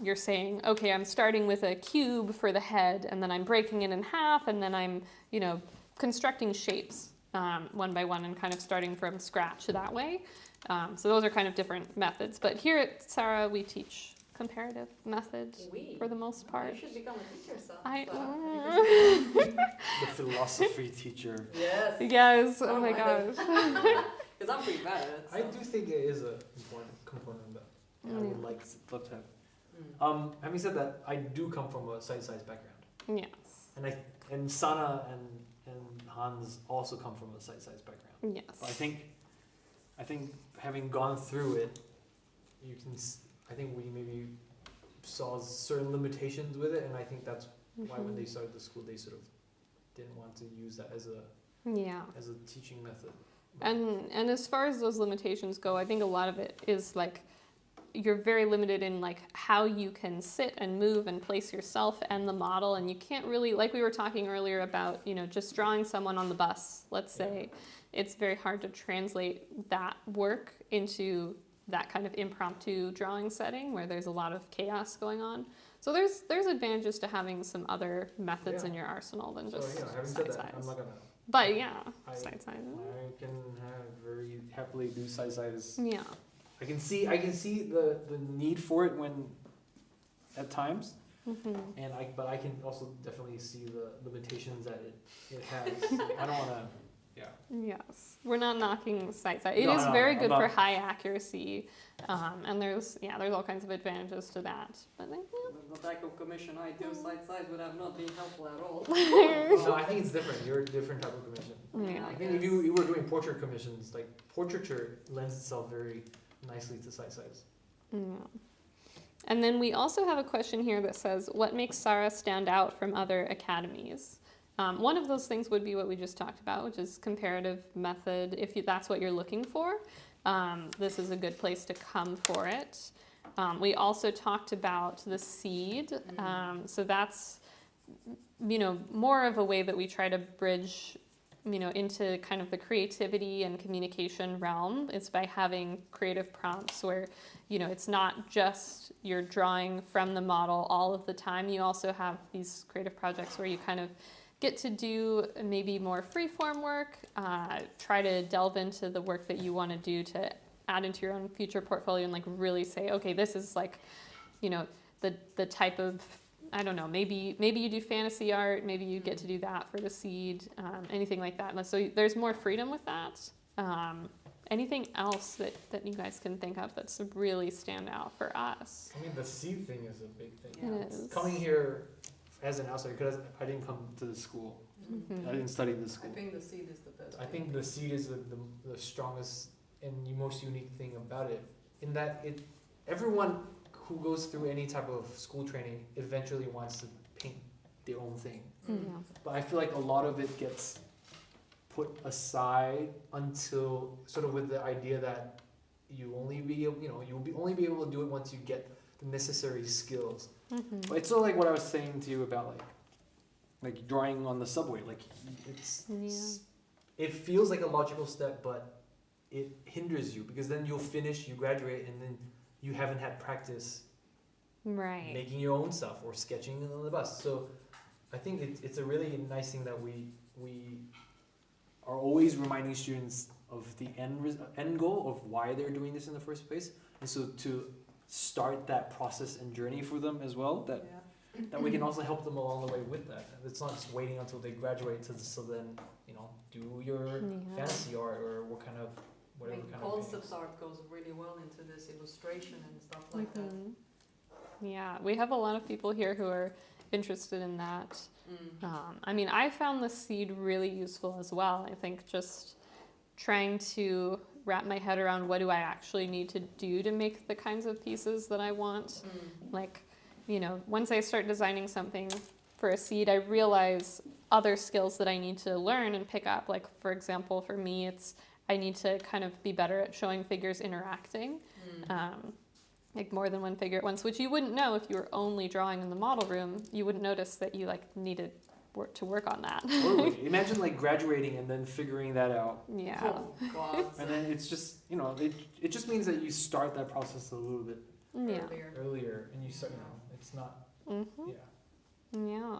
you're saying, okay, I'm starting with a cube for the head, and then I'm breaking it in half, and then I'm constructing shapes one by one and kind of starting from scratch that way. So those are kind of different methods. But here at SARA, we teach comparative methods for the most part. You should become a teacher, so. The philosophy teacher. Yes. Yes, oh Don't my mind gosh. Because I'm pretty bad at it. So. I do think it is an important component of that. I would love to have. Having said that, I do come from a site size background. Yes. And Sana and Hans also come from a site size background. Yes. But I think having gone through it, I think we maybe saw certain limitations with it, and I think that's why when they started the school, they sort of didn't want to use that as a teaching method. And as far as those limitations go, I think a lot of it is like you're very limited in like how you can sit and move and place yourself and the model, and you can't really, like we were talking earlier about, just drawing someone on the bus, let's say, it's very hard to translate that work into that kind of impromptu drawing setting where there's a lot of chaos going on. So there's advantages to having some other methods in your arsenal than just having site said size. that, I'm not gonna. But site size. I can very happily do site size. Yeah. I can see the need for it when at times, but I can also definitely see the limitations that it has. I don't want to. Yeah. Yes, we're not knocking site size. It No, is no, very I'm good not. for high accuracy, and there's all kinds of advantages to that. But The type of commission I do, site size would have not been helpful at all. No, I think it's different. You're a different type of commission. yeah. I think if you were doing portrait commissions, like portraiture lends itself very nicely to site size. Yeah. And then we also have a question here that says, what makes SARA stand out from other academies? One of those things would be what we just talked about, which is comparative method. If that's what you're looking for, this is a good place to come for it. We also talked about the seed. So that's, more of a way that we try to bridge, into kind of the creativity and communication realm. It's by having creative prompts where, it's not just you're drawing from the model all of the time. You also have these creative projects where you kind of get to do maybe more free-form work, try to delve into the work that you want to do to add into your own future portfolio and like really say, okay, this is like, the type of, I don't know, maybe you do fantasy art, maybe you get to do that for the seed, anything like that. So there's more freedom with that. Anything else that you guys can think of that's really stand out for us? I mean, the seed thing is a big thing. It is. Coming here as an outsider, because I didn't come to the school. I didn't study this I school. think the seed is the best. I think the seed is the strongest and most unique thing about it, in that everyone who goes through any type of school training eventually wants to paint their own thing. Yeah. But I feel like a lot of it gets put aside until sort of with the idea that you'll only be able to do it once you get the necessary skills. But it's sort of like what I was saying to you about like drawing on the subway. Like it feels like a logical step, but it hinders you because then you'll finish, you graduate, and then you haven't had practice Right. making your own stuff or sketching on the bus. So I think it's a really nice thing that we are always reminding students of the end goal of why they're doing this in the first place, and so to start that process and journey for them as well, that we can also help them along the way with that. It's not just waiting until they graduate so then do your fantasy art or whatever kind of concept paintings. art goes really well into this illustration and stuff like that. Mhm. Yeah, we have a lot of people here who are interested in that. I mean, I found the seed really useful as well. I think just trying to wrap my head around what do I actually need to do to make the kinds of pieces that I want. Like, once I start designing something for a seed, I realize other skills that I need to learn and pick up. Like, for example, for me, I need to kind of be better at showing figures interacting. Like more than one figure at once, which you wouldn't know if you were only drawing in the model room. You wouldn't notice that you needed to work on that. Totally. Imagine graduating and then figuring that out. Yeah. Oh God. And then it's just, it just means that you start that process a little bit Yeah. earlier and you start, it's not, Mm-hmm. yeah. Yeah.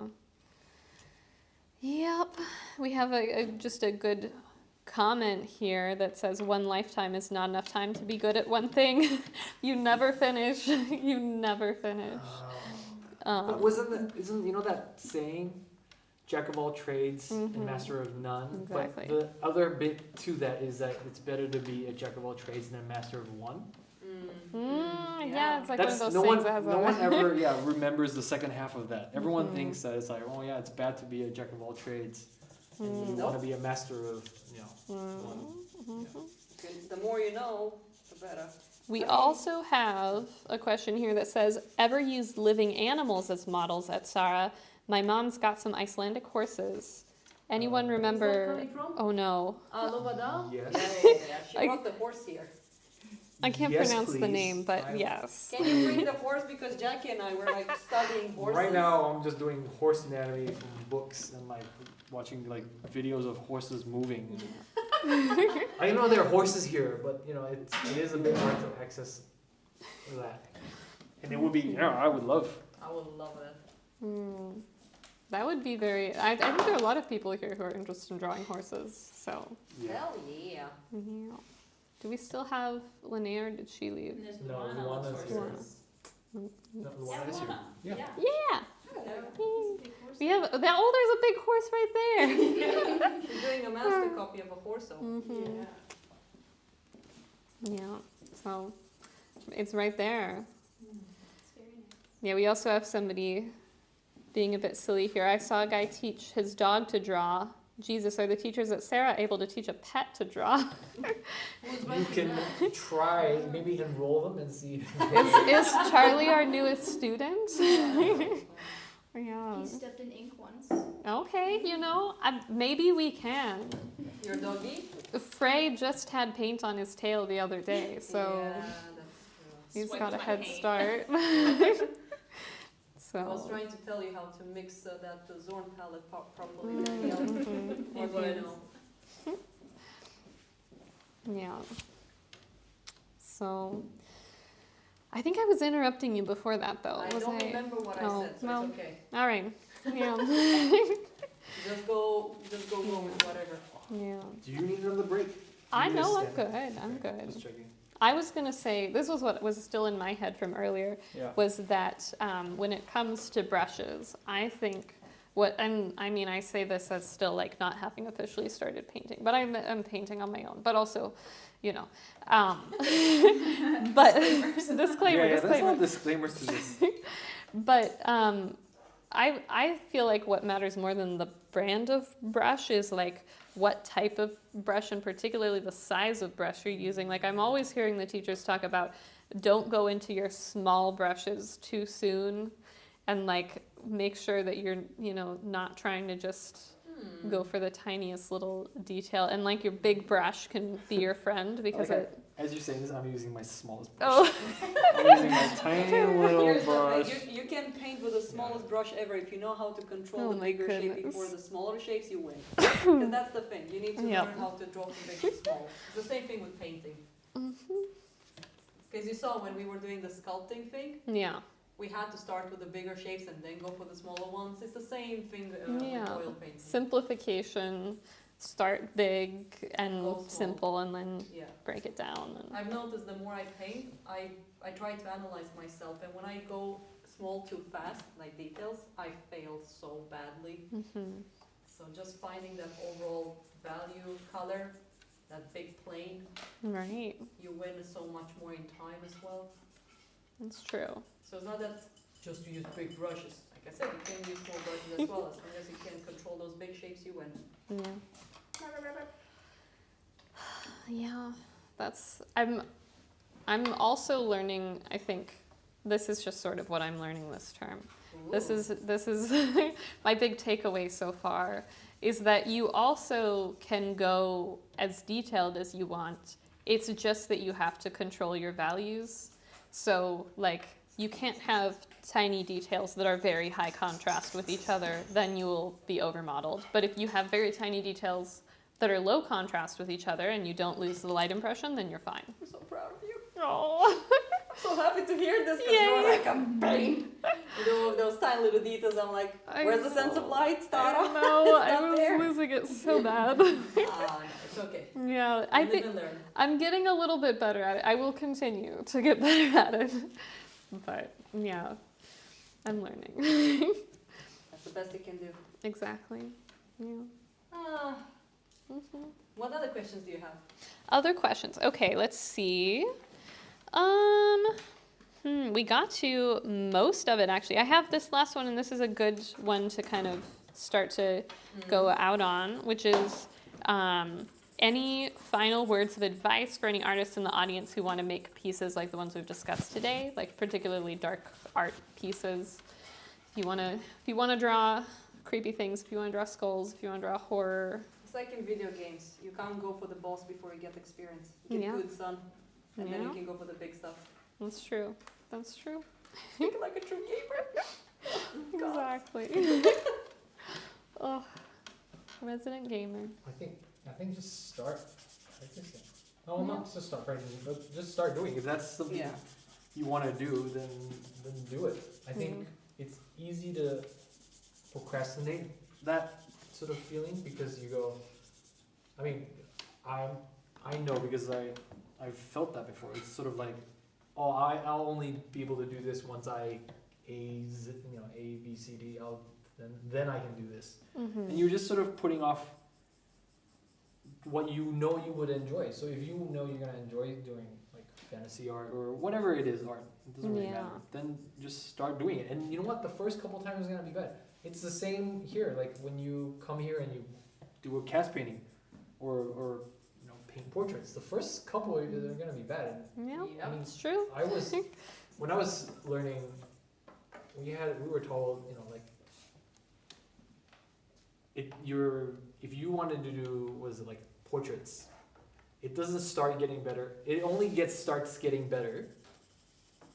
Yep. We have just a good comment here that says one lifetime is not enough time to be good at one thing. You never finish. You never finish. But isn't that saying, jack of all trades and master of none? Exactly. But the other bit to that is that it's better to be a jack of all trades than a master of one. Yeah, it's like one of those no things one, that has no one ever remembers the second half of that. Everyone thinks that it's like, oh yeah, it's bad to be a jack of all trades, and you want to be a master of one. Yeah. The more you know, the better. We also have a question here that says, ever used living animals as models at SARA? My mom's got some Icelandic horses. Anyone remember? Where's that coming from? Oh no, Lovada? Yes. Yeah. She I- brought the horse here. I can't Yes, pronounce the please. name, but yes. Can you bring the horse? Because Jackie and I were studying horses. Right now, I'm just doing horse anatomy from books and watching videos of horses moving. I know there are horses here, but it is a bit hard to access that. And it would be, I would love. I would love it. That would be very. I think there are a lot of people here who are interested in drawing horses. So. Hell yeah. Yeah. Do we still have Linnea, or did she leave? And there's No, Luana Luana's with here. horses. No, Yeah, Luana is here. Luana. Yeah. Yeah. It's a big horse. We have there's a big horse right there. She's doing a master copy of a horse. Mhm. Yeah. So it's right there. It's very nice. Yeah. We also have somebody being a bit silly here. I saw a guy teach his dog to draw. Jesus, are the teachers at SARA able to teach a pet to draw? Who's You running can that? try, maybe enroll them and see. Is Charlie our newest student? Yeah. He stepped in ink once. Okay, maybe we can. Your doggy? Frey just had paint on his tail the other day, so Yeah, that's true. he's Swiped got a my head paint. start. I was So. trying to tell you how to mix that Zorn palette properly. Mhm. You wouldn't know. Yeah. So, I think I was interrupting you before that, though. I Was don't I? remember what I Oh, said, so well. it's okay. All right. Yeah. Just go with whatever. Yeah. Do you need another break? I You know just I'm stand- good. I'm Okay, good. Just checking. I was gonna say this was what was still in my head from earlier. Yeah. Was that when it comes to brushes, I think I say this as still not having officially started painting, but I'm painting on my own, but also, but disclaimer. There's a lot of disclaimers to this. But I feel like what matters more than the brand of brush is what type of brush and particularly the size of brush you're using. I'm always hearing the teachers talk about don't go into your small brushes too soon and make sure that you're not trying to just go for the tiniest little detail, and your big brush can be your friend because As you're saying this, I'm using my smallest brush. Oh. I'm using my tiny little Here's the brush. thing, you can paint with the smallest brush ever. If you know how to control Oh the my bigger shape goodness. before the smaller shapes, you win. Because that's the thing, you need to Yep. learn how to draw from big to small. It's the same thing with painting. Because you saw when we were doing the sculpting thing, Yeah. we had to start with the bigger shapes and then go for the smaller ones. It's the same thing Yeah. with oil painting. Simplification. Start big and Go small. simple, and then Yeah. break it down. And I've noticed the more I paint, I try to analyze myself, and when I go small too fast, like details, I fail so badly. So just finding that overall value color, that big plane, right. you win so much more in time as well. That's true. So it's not that just to use big brushes. Like I said, you can use small brushes as well. As long as you can control those big shapes, you win. Yeah. Yeah. That's I'm also learning, I think this is just sort of what I'm learning this term. This is my big takeaway so far, is that you also can go as detailed as you want. It's just that you have to control your values. So like you can't have tiny details that are very high contrast with each other, then you will be overmodeled. But if you have very tiny details that are low contrast with each other and you don't lose the light impression, then you're fine. I'm so proud of you. Oh. I'm so happy to hear this because Yay. you're like a brain. You know, those tiny little details, I'm like, where's the sense of light, Stara? I know, It's I not was there. losing it so bad. No, it's okay. Yeah, I Live think and learn. I'm getting a little bit better at it. I will continue to get better at it. But yeah, I'm learning. That's the best you can do. Exactly. Yeah. Ah, what other questions do you have? Other questions. Okay, let's see. We got to most of it actually. I have this last one, and this is a good one to kind of start to go out on, which is any final words of advice for any artists in the audience who want to make pieces like the ones we've discussed today, like particularly dark art pieces. If you want to draw creepy things, if you want to draw skulls, if you want to draw horror. It's like in video games. You can't go for the boss before you get experience. You get Yeah. good, son. And then you Yeah. can go for the big stuff. That's true. That's true. Speak like a true gamer. God. Exactly. Oh, resident gamer. I think just start practicing. No, not just start practicing, but just start doing it. If that's something Yeah. you want to do, then do it. I think it's easy to procrastinate that sort of feeling because you go. I mean, I know because I've felt that before. It's sort of like, oh, I'll only be able to do this once A, B, C, D. Then I can do this. And you're just sort of putting off what you know you would enjoy. So if you know you're gonna enjoy doing like fantasy art or whatever it is art, it doesn't really matter. Then just start doing it. And you know what? The first couple times is gonna be bad. It's the same here. Like when you come here and you do a cast painting, or paint portraits. The first couple are gonna be bad. Yeah, Yep. I mean, it's true. when I was learning, we were told, like, if you wanted to do portraits, it doesn't start getting better. It only starts getting better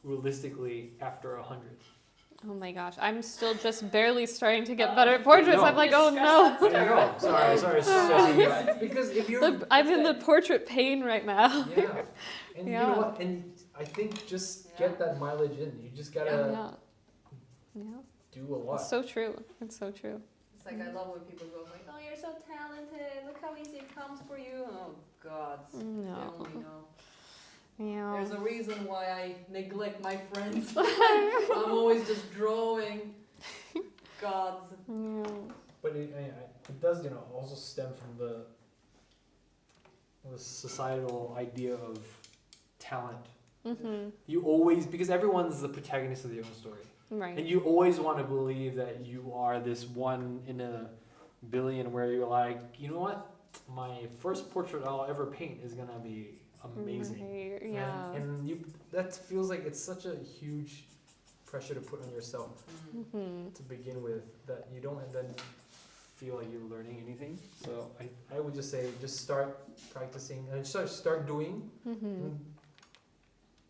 realistically after 100. Oh my gosh, I'm still just barely starting to get better at portraits. No. I'm like, oh no. I know. Sorry. Because if you're I'm in the portrait pain right now. yeah, and Yeah. you know what? And I think just get that mileage in. You just gotta Yeah. do a lot. It's so true. It's so true. It's like I love when people go like, "Oh, you're so talented. Look how easy it comes for you." Oh God, they No. only know. Yeah. There's a reason why I neglect my friends. I'm always just drawing. Gods. Yeah. But it does, also stem from the societal idea of talent. You always, because everyone's the protagonist of their own story. Right. And you always want to believe that you are this one in a billion where you're like, you know what? My first portrait I'll ever paint is going to be amazing. Right. Yeah. And that feels like it's such a huge pressure to put on yourself to begin with, that you don't then feel like you're learning anything. So I would just say just start practicing and start doing. And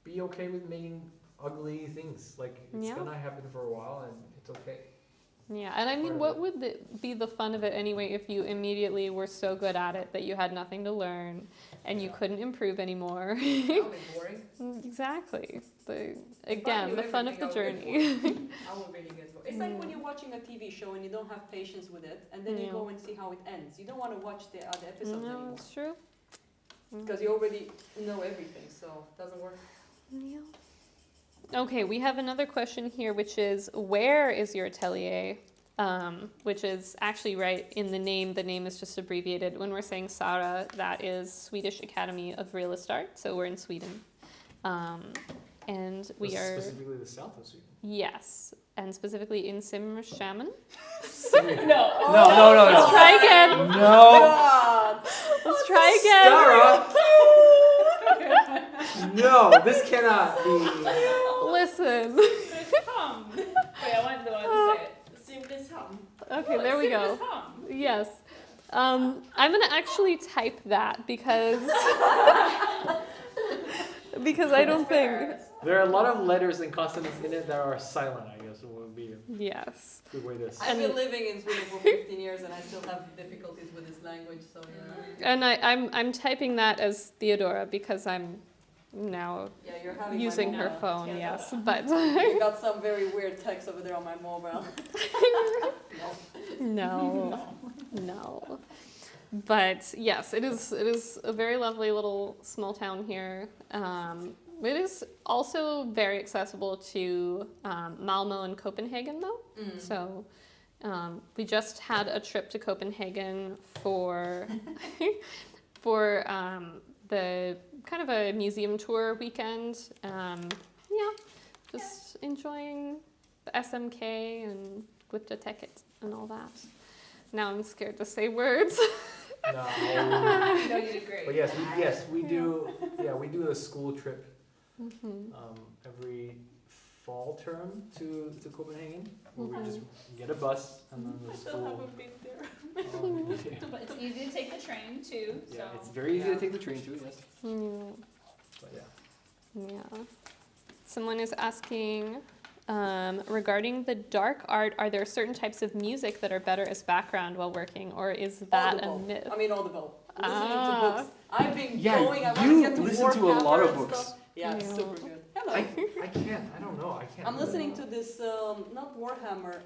be okay with making ugly things. Like it's Yeah. gonna happen for a while and it's okay. Yeah, and I mean, Part of what it. would be the fun of it anyway if you immediately were so good at it that you had nothing to learn and you Yeah. couldn't improve anymore? That'll be boring. Exactly. If I Again, knew the fun of everything, the I would get journey. bored. I would really get bored. It's like when you're watching a TV show and you don't have patience with it, and then you Yeah. go and see how it ends. You don't want to watch the other episodes No, anymore it's true. because you already know everything, so it doesn't work. Yeah. Okay, we have another question here, which is, where is your atelier? Which is actually right in the name. The name is just abbreviated. When we're saying SARA, that is Swedish Academy of Realist Art. So we're in Sweden. And we are, Specifically the south of Sweden. yes, and specifically in Simrishamn. No. Let's try again. No. God! Let's try again. Sarah. No, this cannot be. Listen. Hum. Wait, I want the one to say it. Okay, there we go. Yes. I'm going to actually type that because I don't think. There are a lot of letters and consonants in it that are silent, I guess would be Yes. a good way to I've been living in Sweden for 15 years and I still have difficulties with this language, so yeah. And I'm typing that as Theodora because I'm now Yeah, you're having using my her mobile. phone, Yeah. yes. But You got some very weird text over there on my mobile. No. no. But yes, it is a very lovely little small town here. It is also very accessible to Malmo and Copenhagen, though. Mm. So we just had a trip to Copenhagen for the kind of a museum tour weekend. Just enjoying the SMK and Glyptoteket and all that. Now I'm scared to say words. No. No, you did great. But yes, we do. Yeah, we do a school trip every fall term to Copenhagen, where we just get a bus and then the school. been there. But it's easy to take the train too. So. Yeah, it's very easy to take the train too. Yes, Yeah. but yeah. Yeah. Someone is asking, regarding the dark art, are there certain types of music that are better as background while working, or is that Audible. a myth? I mean Audible. Listening to Ah. books. I've been Yeah, going, I want you to get to listen to a lot Warhammer of and books. stuff. Yeah, it's Yeah. super good. Hello. I can't. I don't know. I can't. I'm listening to this, not Warhammer,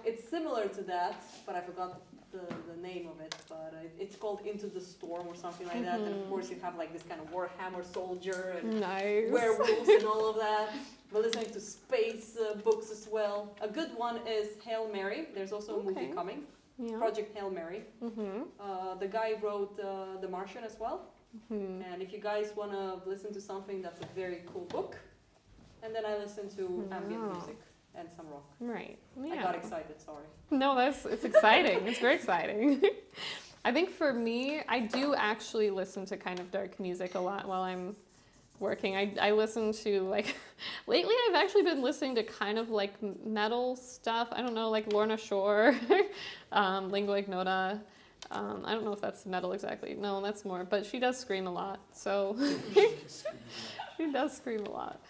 it's similar to that, but I forgot the name of it, but it's called Into the Storm or something like that, and of course you have like this kind of Warhammer soldier and Nice. werewolves and all of that. We're listening to space books as well. A good one is Hail Mary. There's also a movie Okay. coming, Yeah. Project Hail Mary. Mm-hmm. The guy wrote The Martian as well. Mm-hmm. And if you guys want to listen to something, that's a very cool book. And then I listen to ambient Wow. music and some rock. Right. I Yeah. got excited, sorry. No, it's exciting. It's very exciting. I think for me, I do actually listen to kind of dark music a lot while I'm working. I listen to like, lately I've actually been listening to kind of like metal stuff. I don't know, like Lorna Shore, Lingua Ignota. I don't know if that's metal exactly. No, that's more, but she does scream a lot. So she does scream a lot.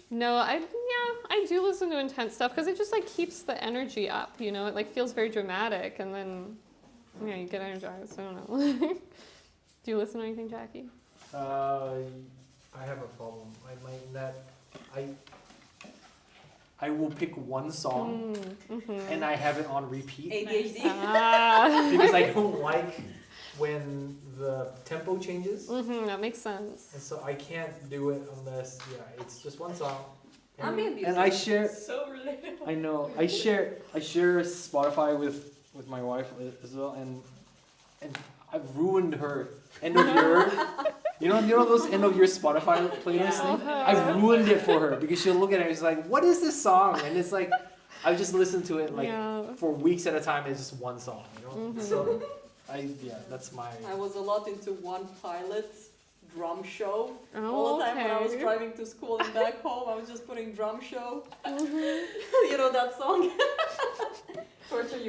No, I do listen to intense stuff because it just like keeps the energy up, you know. It like feels very dramatic, and then you get energized. I don't know. Do you listen to anything, Jackie? I have a problem. I will pick one song and I have it on repeat ADHD? Ah. because I don't like when the tempo changes, That makes sense. and so I can't do it unless it's just one song. Ambient music. And I share. So relatable. I know. I share Spotify with my wife as well, and I've ruined her end of year. You know those end of year Spotify playlist thing. I've ruined it for her because she'll look at it and she's like, "What is this song?" And it's like, I just listen to it like for weeks at a time. It's just one song, you know. So that's my. I was a lot into One Pilot's drum show. Oh, All the time when I was okay. driving to school and back home, I was just putting drum show. You know that song?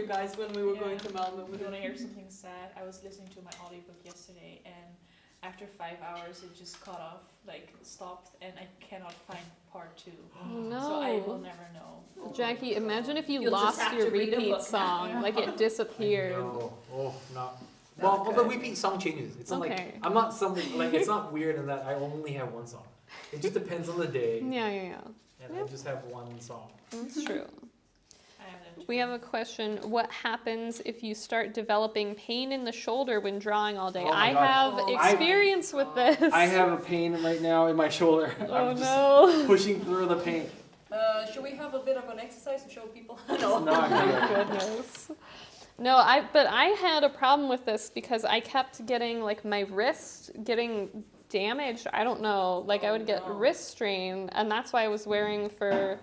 guys when we were going to Malmö. You want to hear something sad? I was listening to my audiobook yesterday, and after 5 hours, it just cut off, like stopped, and I cannot find part 2. So I will No. never know. Jackie, imagine if you You'll just lost have your to read a repeat book now. song, like it disappeared. No. Oh, no. Well, the repeat song changes. It's not Okay. like I'm not something like it's not weird in that I only have one song. It just depends on the day, Yeah. and I just have one song. That's true. I haven't. We have a question. What happens if you start developing pain in the shoulder when drawing all day? Oh my I God. have Oh. experience with this. I have a pain right now in my shoulder. Oh I'm just no. pushing through the pain. Should we have a bit of an exercise to show people? It's No. not Oh good. goodness. No, but I had a problem with this because I kept getting like my wrist getting damaged. I don't know. Like I would get no. wrist strain, and that's why I was wearing for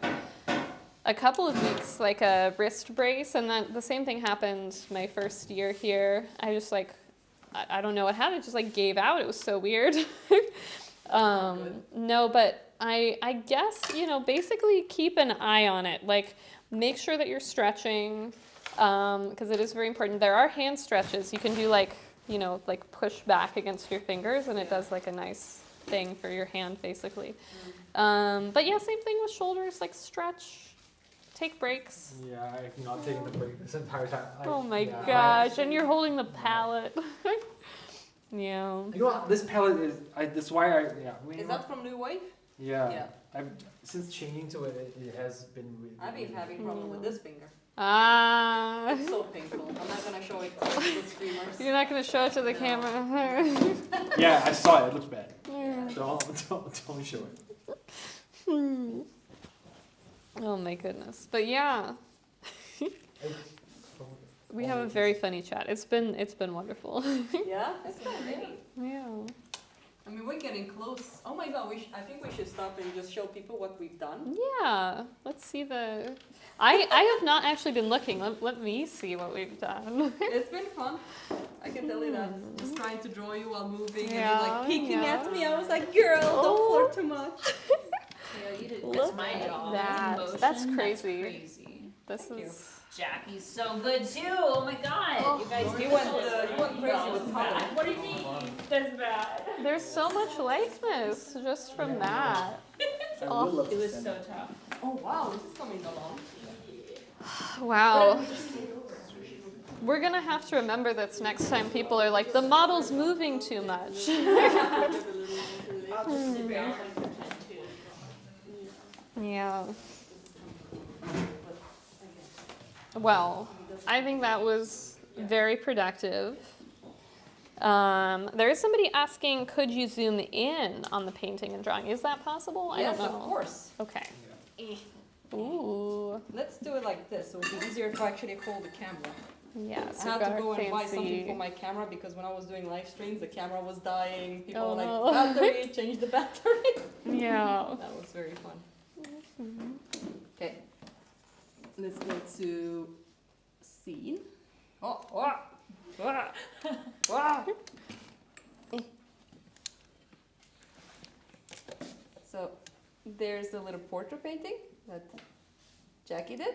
a couple of weeks like a wrist brace, and then the same thing happened my first year here. I just like I don't know what happened. It just like gave out. It was so weird. No, but I guess, you know, basically keep an eye on it. Like make sure that you're stretching, because it is very important. There are hand stretches. You can do like, you know, like push back against your fingers, and it does like a nice thing for your hand basically. But yeah, same thing with shoulders, like stretch, take breaks. Yeah, I've not taken the break this entire time. Oh my yeah, gosh, and you're holding the palette. Yeah. You know what? This palette is. That's why I. Yeah. Is that from New Wave? Yeah. Yeah. I've since changing to it. It has been. Really, I've been having problem with this finger. Ah. It's so painful. I'm not gonna show it to the streamers. You're not gonna show it to the No. camera. Yeah, I saw it. It looks bad. Yeah. Don't show it. Oh my goodness. But yeah, we have a very funny chat. It's been wonderful. Yeah, it's kind of great. Yeah. I mean, we're getting close. Oh my god, I think we should stop and just show people what we've done. Yeah. Let's see the. I have not actually been looking. Let me see what we've done. It's been fun. I can tell you that. Just trying to draw you while moving and Yeah, you like peeking yeah. at me. I was like, girl, Oh. don't flirt too much. Yeah, you did. Look That's my at job. that. Motion, That's crazy. crazy. This Thank you. is. Jackie's so good too. Oh my god. Oh, you guys you do went, so you went crazy with color. What do you mean? That's bad. There's so much likeness just from that. I would love It to was stand so up. tough. Oh wow, this is coming along. Wow. We're gonna have to remember this next time people are like, the model's moving too much. I'll just sit down and pretend to. Yeah. Well, I think that was very productive. There is somebody asking, could you zoom in on the painting and drawing? Is that possible? I Yes, don't know. of course. Okay. Ooh. Let's do it like this. It would be easier if I actually hold the camera. Yes, I had we've to got go our and buy something fancy. for my camera because when I was doing live streams, the camera was dying. People Oh, were like, no. battery, change the battery. Yeah. That was very fun. Okay. Let's go to scene. Oh, wow. Wow. Wow. So there's a little portrait painting that Jackie did.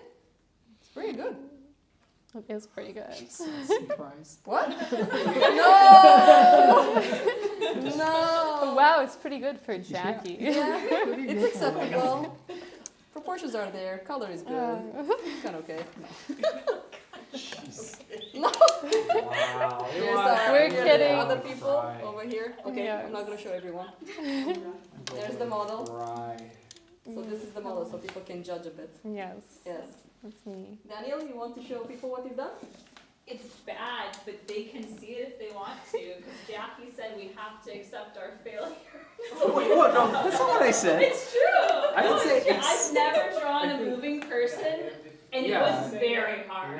It's pretty good. It is pretty good. Surprise. What? No! No! Wow, it's pretty good for Jackie. Yeah, it's acceptable. Proportions are there. Color is good. It's kind of okay. No. Wow. Here's We're here's kidding. the other people Right. over here. Okay, Yes. I'm not gonna show everyone. There's the model. Right. So this is the model, so people can judge a bit. Yes, Yes. that's me. Daniel, you want to show people what you've done? It's bad, but they can see it if they want to. Because Jackie said we have to accept our failure. Oh, wait, what? No, that's not what I said. It's true. I didn't No, say it's true. it's- I've never drawn a moving person, and it Yeah. was very hard.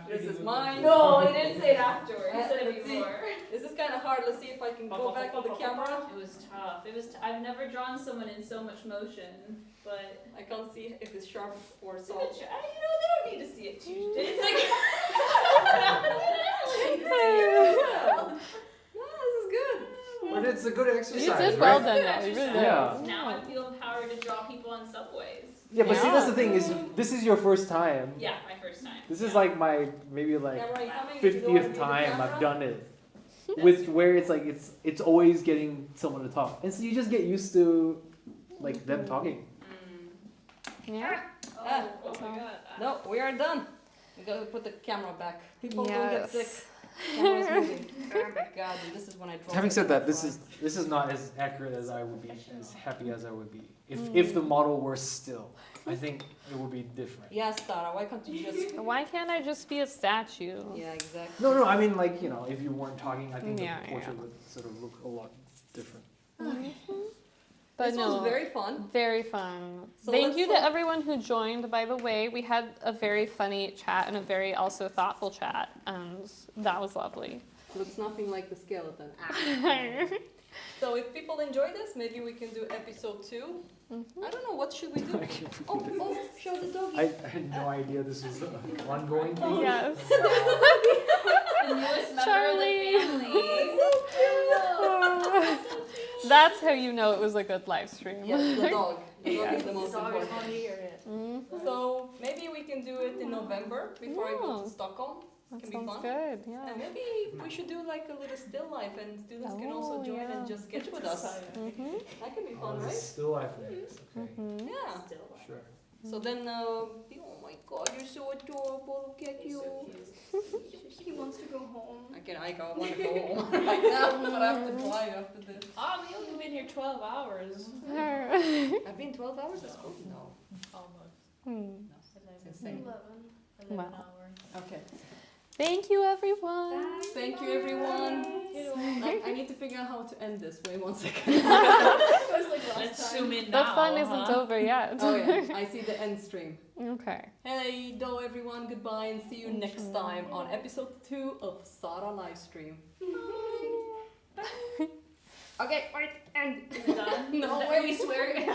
This is mine. No, he didn't say it afterward. He said Let's it see. before. This is kind of hard. Let's see if I can go back to the camera. It was tough. It was. I've never drawn someone in so much motion, but I can't see if it's sharp or it's a soft. good try. You know, they don't need to see it too. It's like. Yeah. No, this is good. But it's a good exercise. You did right? well, Daniel. You really did. Yeah. Now I feel empowered to draw people on subways. Yeah, but see, that's the Yeah. thing is, this is your first time. Yeah, my first first time. This is like my maybe like Yeah, right, how many do you wanna 50th be the time camera? I've done it. With where it's like it's always getting someone to talk, and so you just get used to like them talking. Yeah. Ah. Oh my god. No, we are done. We gotta put the camera back. People don't get sick. Yes. Camera's moving. Oh my god, and this is when I draw. Having it said in that, the this front. is not as accurate as I would be, as happy as I would be if the model were still. I think it would be different. Yes, Tara, why can't you just... Why can't I just be a statue? Yeah, exactly. No, I mean like if you weren't talking, I think Yeah, the portrait would sort of look a lot different. But This no, was very fun. very fun. So Thank let's you to hope- everyone who joined, by the way. We had a very funny chat and a very also thoughtful chat, and that was lovely. Looks nothing like the skeleton. So if people enjoy this, maybe we can do episode 2. I don't know, what should we do? I can't Oh, believe it. show the doggy. I had no idea this was an ongoing thing. Yes. The newest member Charlie. of the family. That's how you know it was a good live stream. Yes, the dog. The dog is the This most dog is important. not here yet. So maybe we can do it in November before I go to Stockholm. That Can be sounds fun. good, yeah. And maybe we should do like a little still life and students can also Oh, join yeah. and just sketch with us. Mm-hmm. That could be Oh, fun, this right? is still life things. Okay. Mm-hmm. Yeah. Sure. So then, oh my god, you're so adorable. Look at you. He wants to go home. I want to go home right now, but I have to fly after this. We only been here 12 hours. I've been 12 hours at school? No. Almost. Hmm. It's insane. 11 Wow. hours. Okay. Thank you, everyone. Thank you, everyone. I need to figure out how to end this. Wait 1 second. Let's zoom in The now. fun isn't over yet. Oh yeah, I see the end stream. Okay. Hey, do everyone, goodbye, and see you next time on episode 2 of SARA Livestream. Okay, wait, end. Is it done? No, Is it- wait. we swear. Wait,